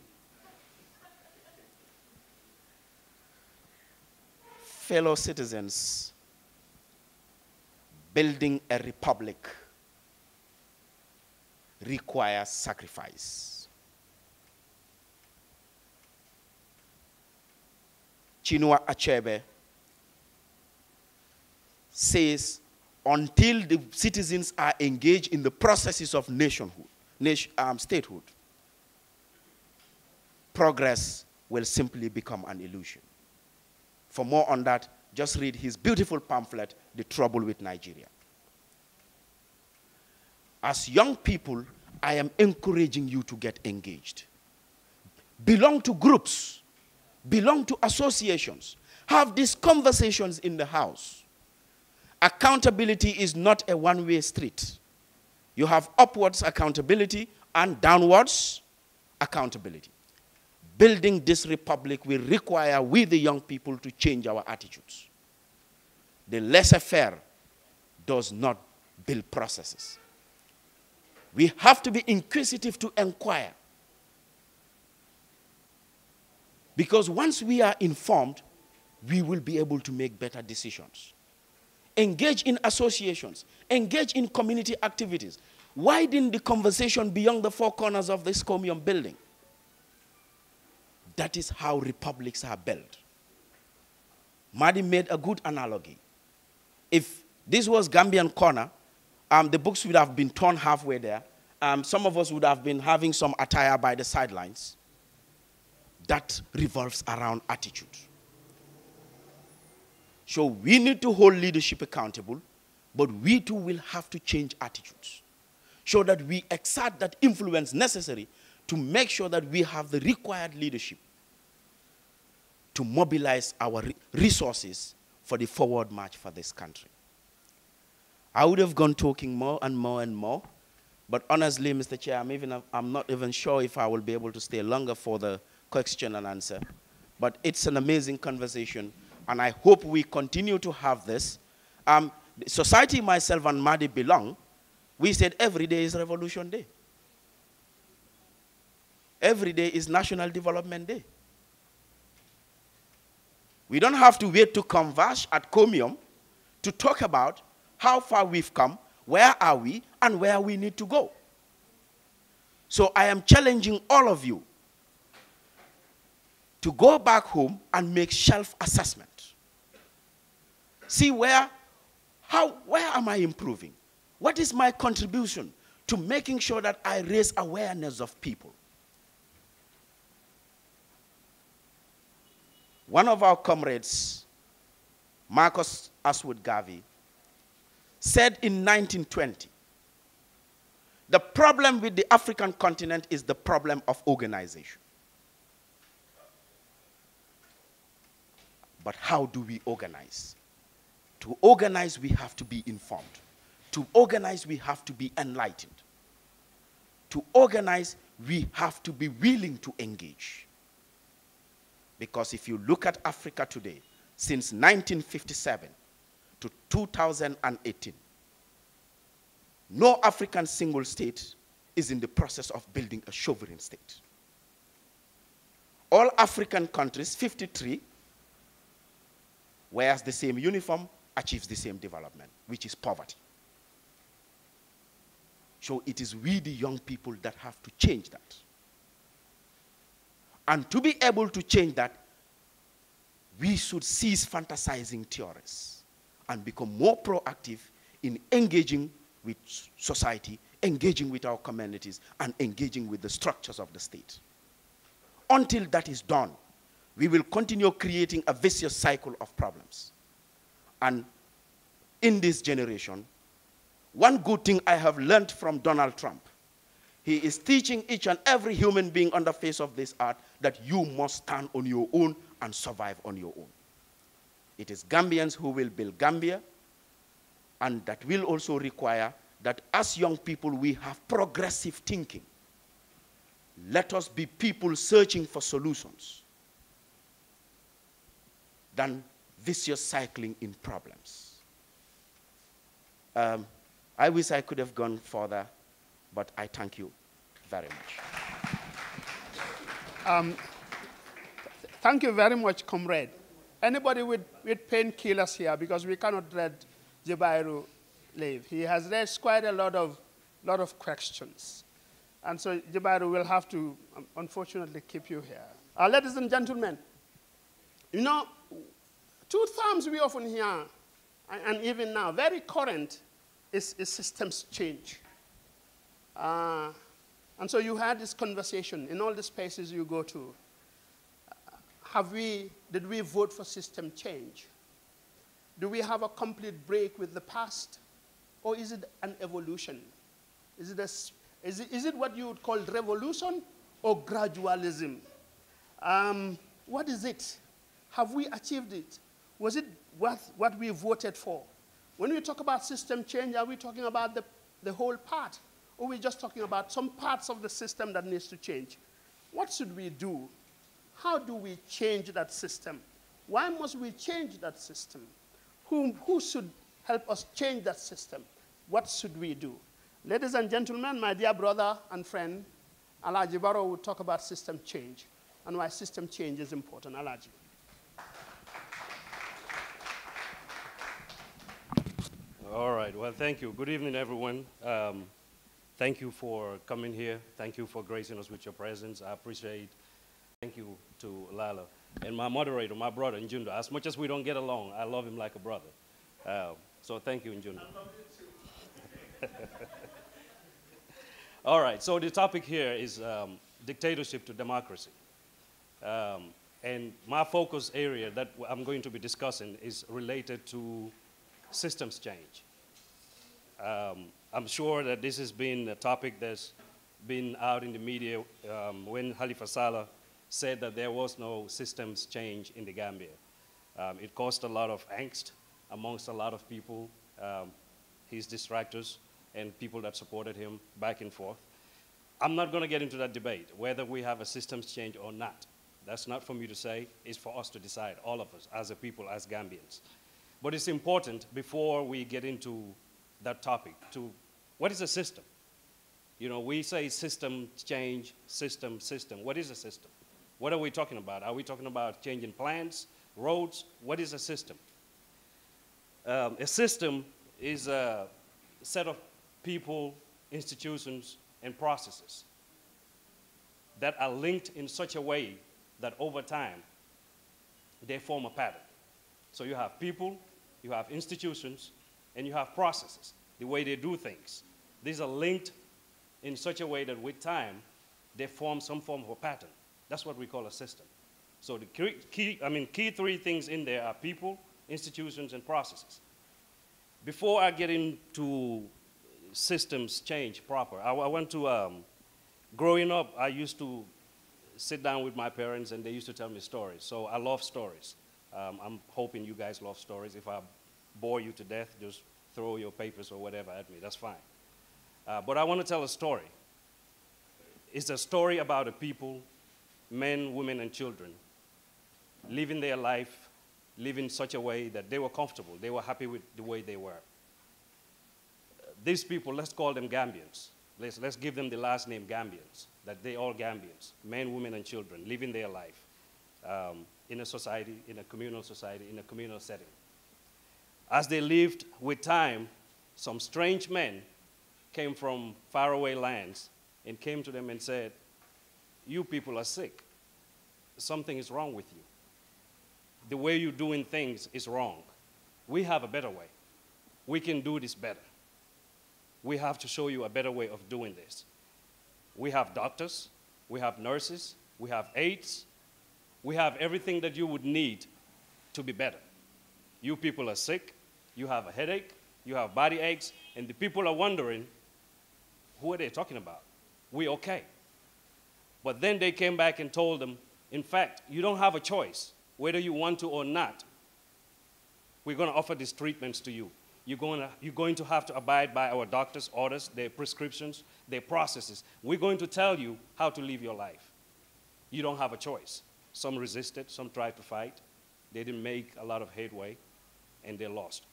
Fellow citizens, building a republic requires sacrifice. Chinua Achebe says, until the citizens are engaged in the processes of statehood, progress will simply become an illusion. For more on that, just read his beautiful pamphlet, The Trouble with Nigeria. As young people, I am encouraging you to get engaged. Belong to groups, belong to associations, have these conversations in the house. Accountability is not a one-way street. You have upwards accountability and downwards accountability. Building this republic will require we, the young people, to change our attitudes. The laissez-faire does not build processes. We have to be inquisitive to inquire. Because once we are informed, we will be able to make better decisions. Engage in associations. Engage in community activities. Widen the conversation beyond the 4 corners of this Symposium building. That is how republics are built. Madi made a good analogy. If this was Gambian corner, the books would have been torn halfway there. Some of us would have been having some attire by the sidelines. That revolves around attitude. So we need to hold leadership accountable, but we too will have to change attitudes. so that we exert that influence necessary to make sure that we have the required leadership to mobilize our resources for the forward march for this country. I would have gone talking more and more and more, but honestly, Mr. Chair, I'm not even sure if I will be able to stay longer for the question and answer. But it's an amazing conversation, and I hope we continue to have this. The society myself and Madi belong. We said every day is Revolution Day. Every day is National Development Day. We don't have to wait to converge at Comium to talk about how far we've come, where are we, and where we need to go. So I am challenging all of you to go back home and make self-assessment. See where am I improving? What is my contribution to making sure that I raise awareness of people? One of our comrades, Marcus Aswood Garvey, said in 1920, the problem with the African continent is the problem of organization. But how do we organize? To organize, we have to be informed. To organize, we have to be enlightened. To organize, we have to be willing to engage. Because if you look at Africa today, since 1957 to 2018, no African single state is in the process of building a sovereign state. All African countries, 53, wears the same uniform, achieves the same development, which is poverty. So it is we, the young people, that have to change that. And to be able to change that, we should cease fantasizing theories and become more proactive in engaging with society, engaging with our communities, and engaging with the structures of the state. Until that is done, we will continue creating a vicious cycle of problems. And in this generation, one good thing I have learned from Donald Trump, he is teaching each and every human being on the face of this earth that you must stand on your own and survive on your own. It is Gambians who will build Gambia, and that will also require that as young people we have progressive thinking. Let us be people searching for solutions than vicious cycling in problems. I wish I could have gone further, but I thank you very much. Thank you very much, comrade. Anybody with painkillers here, because we cannot let Jibairu leave. He has raised quite a lot of questions. And so Jibairu will have to, unfortunately, keep you here. Ladies and gentlemen, you know, two terms we often hear, and even now, very current, is systems change. And so you had this conversation in all the spaces you go to. Did we vote for system change? Do we have a complete break with the past? Or is it an evolution? Is it what you would call revolution or gradualism? What is it? Have we achieved it? Was it what we voted for? When we talk about system change, are we talking about the whole part? Or are we just talking about some parts of the system that needs to change? What should we do? How do we change that system? Why must we change that system? Who should help us change that system? What should we do? Ladies and gentlemen, my dear brother and friend, Alaji Barrow will talk about system change and why system change is important. Alaji. All right, well, thank you. Good evening, everyone. Thank you for coming here. Thank you for gracing us with your presence. I appreciate it. Thank you to Lala. And my moderator, my brother, Njundo. As much as we don't get along, I love him like a brother. So thank you, Njundo. I love you too. All right, so the topic here is dictatorship to democracy. And my focus area that I'm going to be discussing is related to systems change. I'm sure that this has been a topic that's been out in the media when Halifa Saleh said that there was no systems change in the Gambia. It caused a lot of angst amongst a lot of people, his distractors and people that supported him back and forth. I'm not going to get into that debate, whether we have a systems change or not. That's not for me to say. It's for us to decide, all of us, as a people, as Gambians. But it's important, before we get into that topic, to what is a system? You know, we say system change, system. What is a system? What are we talking about? Are we talking about changing plans, roads? What is a system? A system is a set of people, institutions, and processes that are linked in such a way that over time they form a pattern. So you have people, you have institutions, and you have processes, the way they do things. These are linked in such a way that with time they form some form of a pattern. That's what we call a system. So the key three things in there are people, institutions, and processes. Before I get into systems change proper, I want to, growing up, I used to sit down with my parents and they used to tell me stories. So I love stories. I'm hoping you guys love stories. If I bore you to death, just throw your papers or whatever at me, that's fine. But I want to tell a story. It's a story about a people, men, women, and children, living their life, living in such a way that they were comfortable, they were happy with the way they were. These people, let's call them Gambians. Let's give them the last name Gambians, that they all Gambians, men, women, and children, living their life in a society, in a communal society, in a communal setting. As they lived with time, some strange men came from faraway lands and came to them and said, "You people are sick. Something is wrong with you. The way you're doing things is wrong. We have a better way. We can do this better. We have to show you a better way of doing this. We have doctors, we have nurses, we have aides, we have everything that you would need to be better. You people are sick, you have a headache, you have body aches, and the people are wondering, who are they talking about? We're okay." But then they came back and told them, in fact, you don't have a choice, whether you want to or not. We're going to offer these treatments to you. You're going to have to abide by our doctors' orders, their prescriptions, their processes. We're going to tell you how to live your life. You don't have a choice. Some resisted, some tried to fight. They didn't make a lot of headway, and they lost.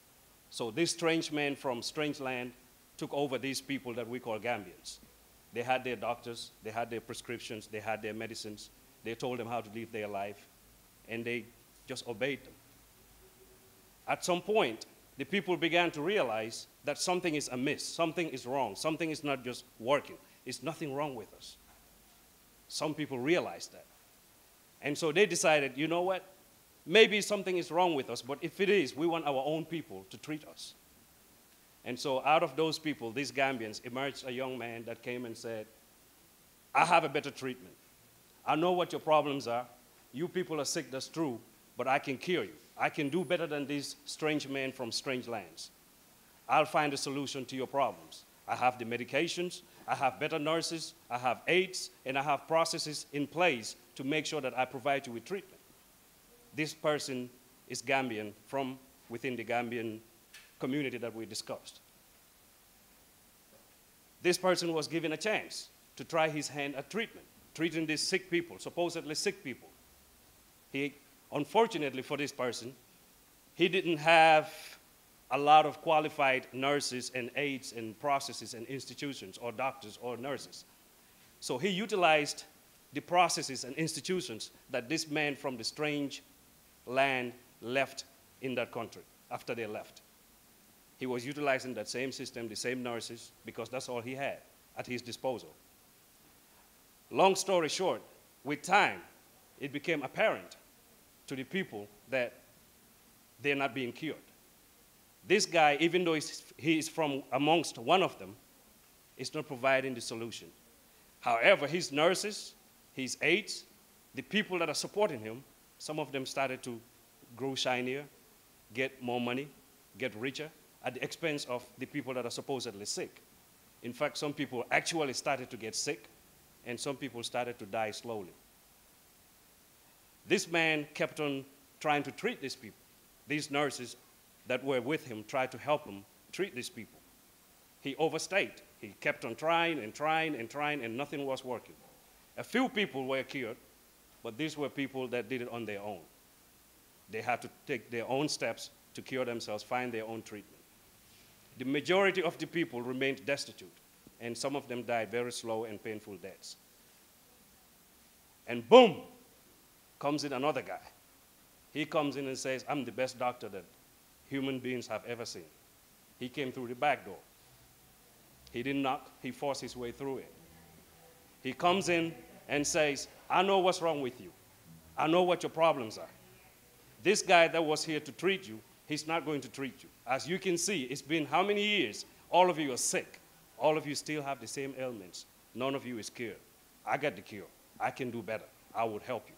So this strange man from strange land took over these people that we call Gambians. They had their doctors, they had their prescriptions, they had their medicines. They told them how to live their life, and they just obeyed them. At some point, the people began to realize that something is amiss, something is wrong, something is not just working. It's nothing wrong with us. Some people realized that. And so they decided, you know what? Maybe something is wrong with us, but if it is, we want our own people to treat us. And so out of those people, these Gambians, emerged a young man that came and said, "I have a better treatment. I know what your problems are. You people are sick, that's true, but I can cure you. I can do better than these strange men from strange lands. I'll find a solution to your problems. I have the medications, I have better nurses, I have aides, and I have processes in place to make sure that I provide you with treatment." This person is Gambian from within the Gambian community that we discussed. This person was given a chance to try his hand at treatment, treating these sick people, supposedly sick people. Unfortunately for this person, he didn't have a lot of qualified nurses and aides and processes and institutions or doctors or nurses. So he utilized the processes and institutions that this man from the strange land left in that country after they left. He was utilizing that same system, the same nurses, because that's all he had at his disposal. Long story short, with time, it became apparent to the people that they're not being cured. This guy, even though he is from amongst one of them, is not providing the solution. However, his nurses, his aides, the people that are supporting him, some of them started to grow shinier, get more money, get richer, at the expense of the people that are supposedly sick. In fact, some people actually started to get sick, and some people started to die slowly. This man kept on trying to treat these people. These nurses that were with him tried to help him treat these people. He overstayed. He kept on trying and trying and trying, and nothing was working. A few people were cured, but these were people that did it on their own. They had to take their own steps to cure themselves, find their own treatment. The majority of the people remained destitute, and some of them died very slow and painful deaths. And boom, comes in another guy. He comes in and says, I'm the best doctor that human beings have ever seen. He came through the back door. He didn't knock, he forced his way through it. He comes in and says, I know what's wrong with you. I know what your problems are. This guy that was here to treat you, he's not going to treat you. As you can see, it's been how many years? All of you are sick. All of you still have the same ailments. None of you is cured. I got the cure. I can do better. I would help you.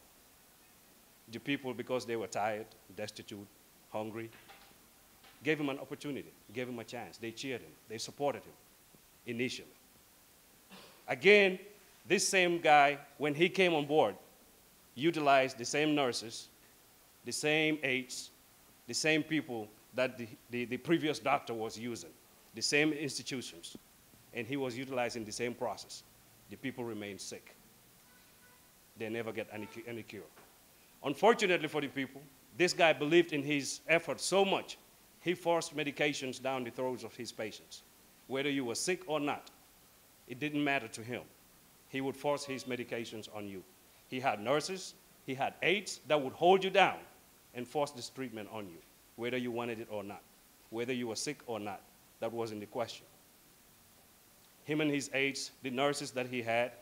The people, because they were tired, destitute, hungry, gave him an opportunity, gave him a chance. They cheered him. They supported him initially. Again, this same guy, when he came on board, utilized the same nurses, the same aides, the same people that the previous doctor was using, the same institutions, and he was utilizing the same process. The people remained sick. They never get any cure. Unfortunately for the people, this guy believed in his effort so much, he forced medications down the throats of his patients. Whether you were sick or not, it didn't matter to him. He would force his medications on you. He had nurses, he had aides that would hold you down and force this treatment on you, whether you wanted it or not, whether you were sick or not. That wasn't the question. Him and his aides, the nurses that he had,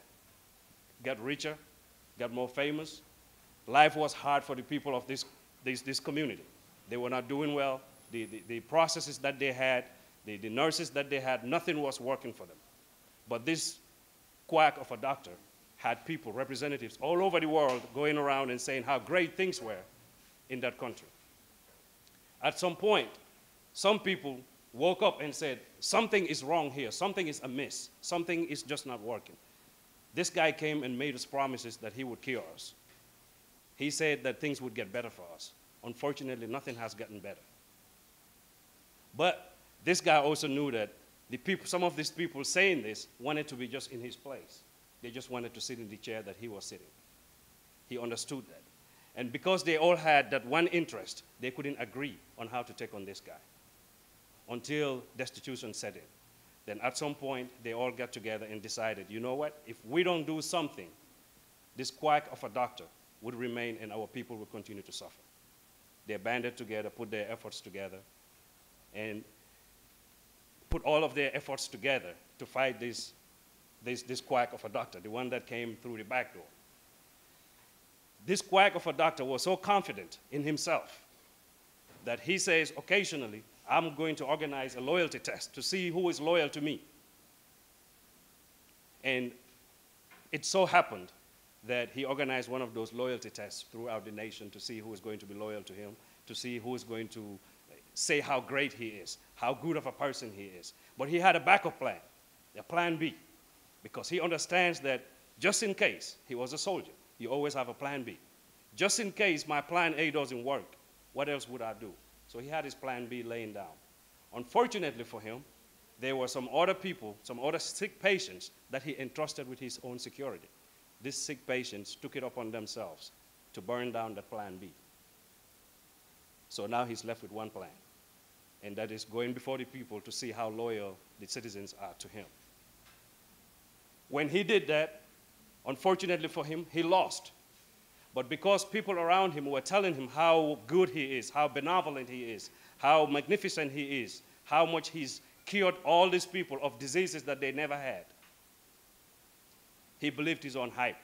got richer, got more famous. Life was hard for the people of this community. They were not doing well. The processes that they had, the nurses that they had, nothing was working for them. But this quack of a doctor had people, representatives all over the world going around and saying how great things were in that country. At some point, some people woke up and said, something is wrong here, something is amiss, something is just not working. This guy came and made us promises that he would cure us. He said that things would get better for us. Unfortunately, nothing has gotten better. But this guy also knew that some of these people saying this wanted to be just in his place. They just wanted to sit in the chair that he was sitting. He understood that. And because they all had that one interest, they couldn't agree on how to take on this guy until destitution set in. Then at some point, they all got together and decided, you know what? If we don't do something, this quack of a doctor would remain and our people will continue to suffer. They banded together, put their efforts together, and put all of their efforts together to fight this quack of a doctor, the one that came through the back door. This quack of a doctor was so confident in himself that he says occasionally, I'm going to organize a loyalty test to see who is loyal to me. And it so happened that he organized one of those loyalty tests throughout the nation to see who is going to be loyal to him, to see who is going to say how great he is, how good of a person he is. But he had a backup plan, a plan B, because he understands that just in case, he was a soldier, you always have a plan B. Just in case my plan A doesn't work, what else would I do? So he had his plan B laying down. Unfortunately for him, there were some other people, some other sick patients that he entrusted with his own security. These sick patients took it upon themselves to burn down that plan B. So now he's left with one plan, and that is going before the people to see how loyal the citizens are to him. When he did that, unfortunately for him, he lost. But because people around him were telling him how good he is, how benevolent he is, how magnificent he is, how much he's cured all these people of diseases that they never had, he believed his own hype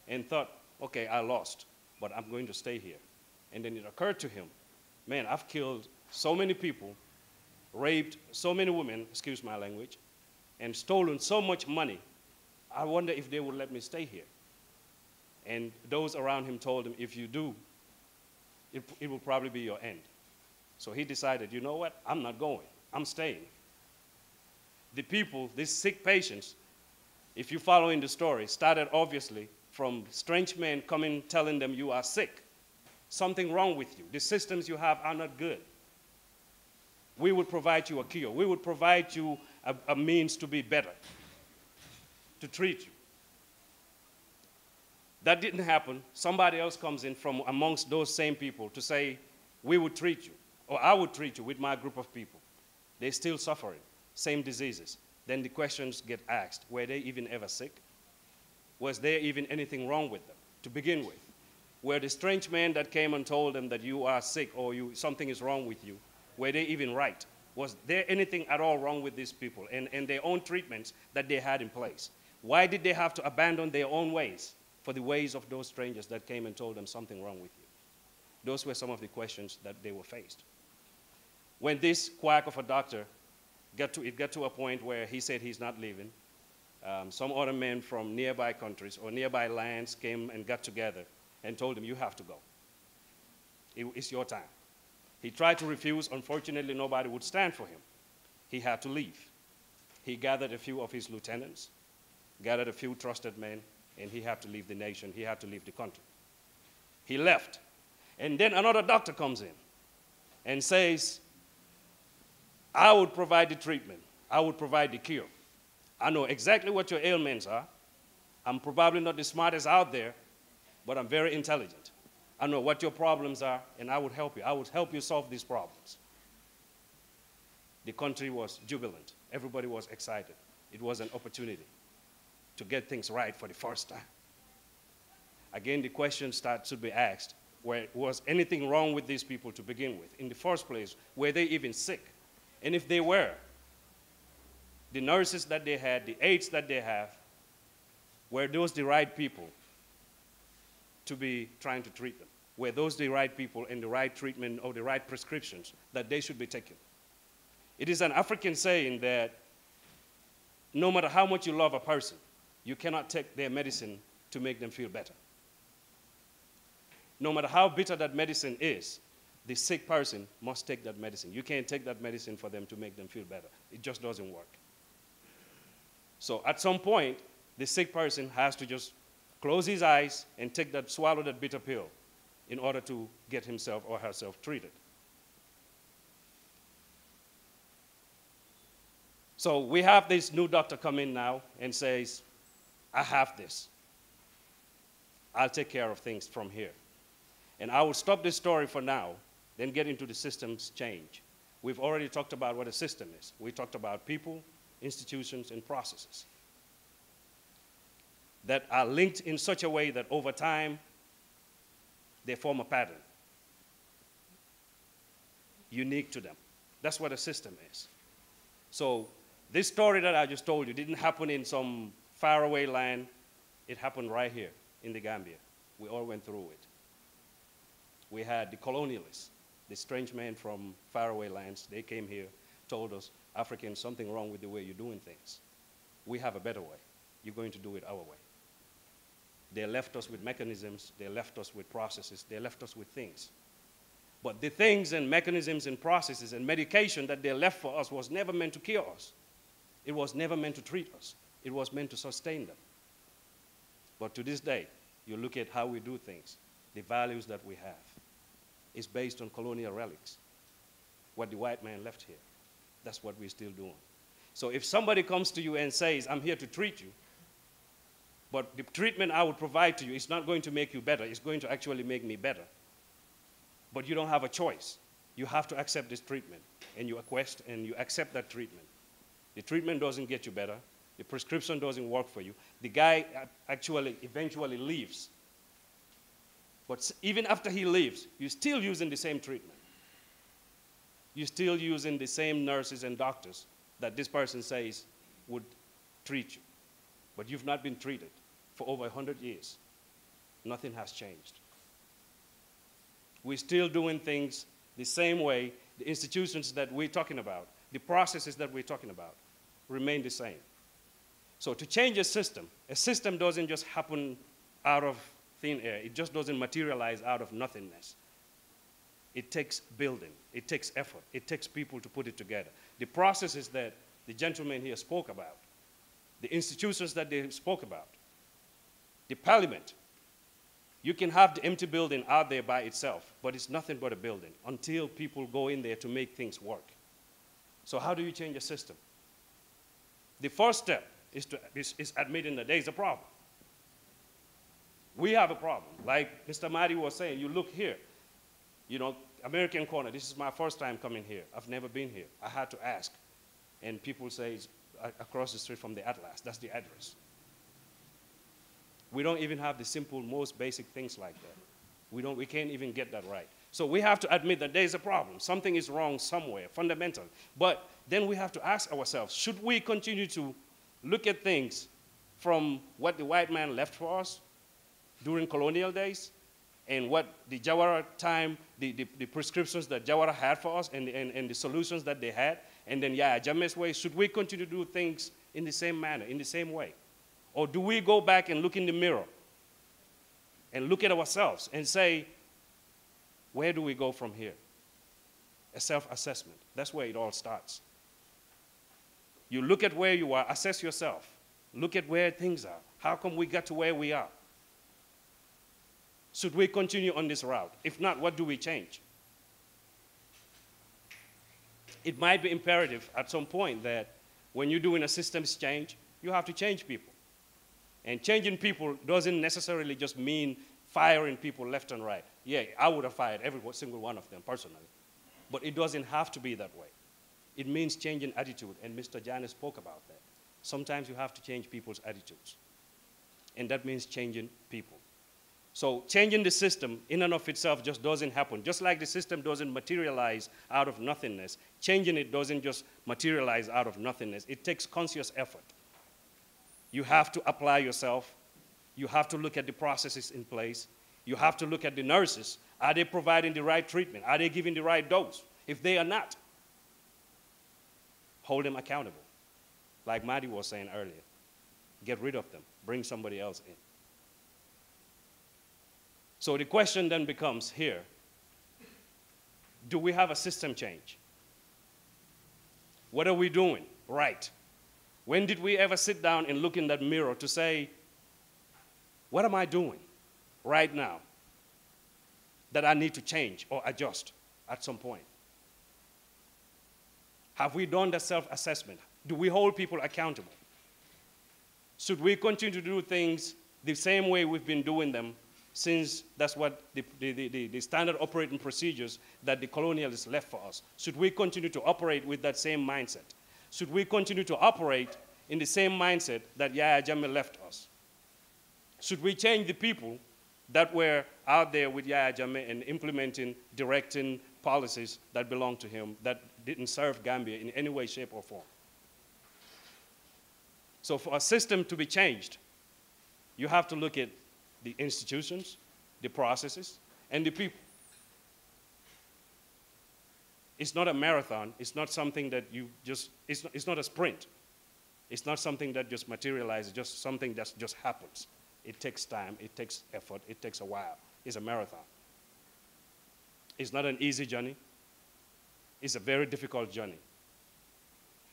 and thought, okay, I lost, but I'm going to stay here. And then it occurred to him, man, I've killed so many people, raped so many women, excuse my language, and stolen so much money. I wonder if they would let me stay here. And those around him told him, if you do, it will probably be your end. So he decided, you know what, I'm not going. I'm staying. The people, these sick patients, if you follow in the story, started obviously from strange men coming telling them you are sick. Something wrong with you. The systems you have are not good. We would provide you a cure. We would provide you a means to be better, to treat you. That didn't happen. Somebody else comes in from amongst those same people to say, we would treat you, or I would treat you with my group of people. They're still suffering, same diseases. Then the questions get asked, were they even ever sick? Was there even anything wrong with them to begin with? Were the strange men that came and told them that you are sick or something is wrong with you, were they even right? Was there anything at all wrong with these people and their own treatments that they had in place? Why did they have to abandon their own ways for the ways of those strangers that came and told them something wrong with you? Those were some of the questions that they were faced. When this quack of a doctor got to a point where he said he's not leaving, some other men from nearby countries or nearby lands came and got together and told him, you have to go. It's your time. He tried to refuse. Unfortunately, nobody would stand for him. He had to leave. He gathered a few of his lieutenants, gathered a few trusted men, and he had to leave the nation. He had to leave the country. He left. And then another doctor comes in and says, I would provide the treatment. I would provide the cure. I know exactly what your ailments are. I'm probably not the smartest out there, but I'm very intelligent. I know what your problems are, and I would help you. I would help you solve these problems. The country was jubilant. Everybody was excited. It was an opportunity to get things right for the first time. Again, the question starts to be asked, was anything wrong with these people to begin with? In the first place, were they even sick? And if they were, the nurses that they had, the aides that they have, were those the right people to be trying to treat them? Were those the right people and the right treatment or the right prescriptions that they should be taking? It is an African saying that no matter how much you love a person, you cannot take their medicine to make them feel better. No matter how bitter that medicine is, the sick person must take that medicine. You can't take that medicine for them to make them feel better. It just doesn't work. So at some point, the sick person has to just close his eyes and swallow that bitter pill in order to get himself or herself treated. So we have this new doctor come in now and says, I have this. I'll take care of things from here. And I will stop this story for now, then get into the systems change. We've already talked about what a system is. We talked about people, institutions, and processes that are linked in such a way that over time, they form a pattern unique to them. That's what a system is. So this story that I just told you didn't happen in some faraway land. It happened right here in the Gambia. We all went through it. We had the colonialists, the strange men from faraway lands. They came here, told us, Africans, something wrong with the way you're doing things. We have a better way. You're going to do it our way. They left us with mechanisms. They left us with processes. They left us with things. But the things and mechanisms and processes and medication that they left for us was never meant to cure us. It was never meant to treat us. It was meant to sustain them. But to this day, you look at how we do things, the values that we have is based on colonial relics, what the white man left here. That's what we're still doing. So if somebody comes to you and says, I'm here to treat you, but the treatment I would provide to you is not going to make you better, it's going to actually make me better, but you don't have a choice. You have to accept this treatment, and you accept that treatment. The treatment doesn't get you better. The prescription doesn't work for you. The guy actually eventually leaves. But even after he leaves, you're still using the same treatment. You're still using the same nurses and doctors that this person says would treat you. But you've not been treated for over 100 years. Nothing has changed. We're still doing things the same way. The institutions that we're talking about, the processes that we're talking about, remain the same. So to change a system doesn't just happen out of thin air. It just doesn't materialize out of nothingness. It takes building. It takes effort. It takes people to put it together. The processes that the gentleman here spoke about, the institutions that they spoke about, the parliament, you can have the empty building out there by itself, but it's nothing but a building until people go in there to make things work. So how do you change a system? The first step is admitting that there is a problem. We have a problem. Like Mr. Mahdi was saying, you look here, you know, American Corner, this is my first time coming here. I've never been here. I had to ask. And people say it's across the street from the Atlas. That's the address. We don't even have the simple, most basic things like that. We can't even get that right. So we have to admit that there is a problem. Something is wrong somewhere, fundamental. But then we have to ask ourselves, should we continue to look at things from what the white man left for us during colonial days and what the Jawara time, the prescriptions that Jawara had for us and the solutions that they had, and then Yahya Jammeh's way? Should we continue to do things in the same manner, in the same way? Or do we go back and look in the mirror and look at ourselves and say, where do we go from here? A self-assessment. That's where it all starts. You look at where you are, assess yourself. Look at where things are. How come we got to where we are? Should we continue on this route? If not, what do we change? It might be imperative at some point that when you're doing a systems change, you have to change people. And changing people doesn't necessarily just mean firing people left and right. Yeah, I would have fired every single one of them personally. But it doesn't have to be that way. It means changing attitude, and Mr. Janis spoke about that. Sometimes you have to change people's attitudes. And that means changing people. So changing the system in and of itself just doesn't happen. Just like the system doesn't materialize out of nothingness, changing it doesn't just materialize out of nothingness. It takes conscious effort. You have to apply yourself. You have to look at the processes in place. You have to look at the nurses. Are they providing the right treatment? Are they giving the right dose? If they are not, hold them accountable. Like Mahdi was saying earlier, get rid of them. Bring somebody else in. So the question then becomes here, do we have a system change? What are we doing right? When did we ever sit down and look in that mirror to say, what am I doing right now that I need to change or adjust at some point? Have we done the self-assessment? Do we hold people accountable? Should we continue to do things the same way we've been doing them, since that's what the standard operating procedures that the colonialists left for us? Should we continue to operate with that same mindset? Should we continue to operate in the same mindset that Yahya Jammeh left us? Should we change the people that were out there with Yahya Jammeh and implementing, directing policies that belonged to him that didn't serve Gambia in any way, shape, or form? So for a system to be changed, you have to look at the institutions, the processes, and the people. It's not a marathon. It's not something that you just, it's not a sprint. It's not something that just materializes, just something that just happens. It takes time, it takes effort, it takes a while. It's a marathon. It's not an easy journey. It's a very difficult journey.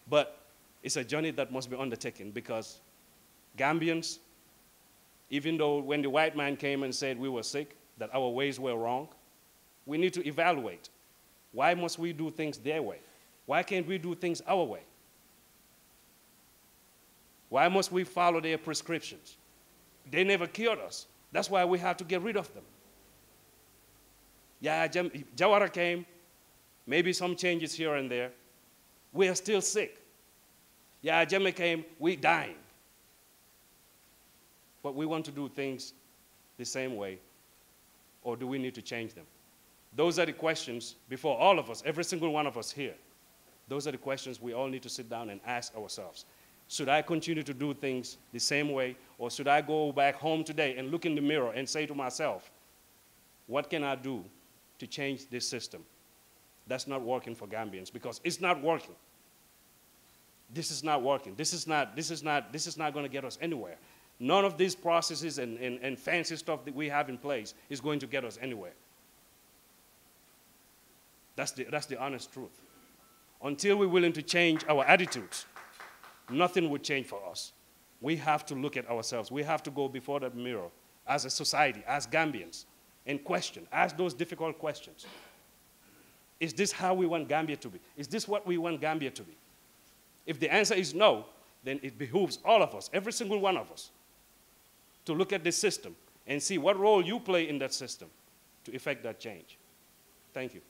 But it's a journey that must be undertaken because Gambians, even though when the white man came and said we were sick, that our ways were wrong, we need to evaluate. Why must we do things their way? Why can't we do things our way? Why must we follow their prescriptions? They never cured us. That's why we have to get rid of them. Yeah, Jawara came, maybe some changes here and there. We are still sick. Yeah, Jammeh came, we dying. But we want to do things the same way, or do we need to change them? Those are the questions before all of us, every single one of us here. Those are the questions we all need to sit down and ask ourselves. Should I continue to do things the same way, or should I go back home today and look in the mirror and say to myself, what can I do to change this system? That's not working for Gambians because it's not working. This is not working. This is not going to get us anywhere. None of these processes and fancy stuff that we have in place is going to get us anywhere. That's the honest truth. Until we're willing to change our attitudes, nothing would change for us. We have to look at ourselves. We have to go before that mirror as a society, as Gambians, and ask those difficult questions. Is this how we want Gambia to be? Is this what we want Gambia to be? If the answer is no, then it behooves all of us, every single one of us, to look at this system and see what role you play in that system to effect that change. Thank you.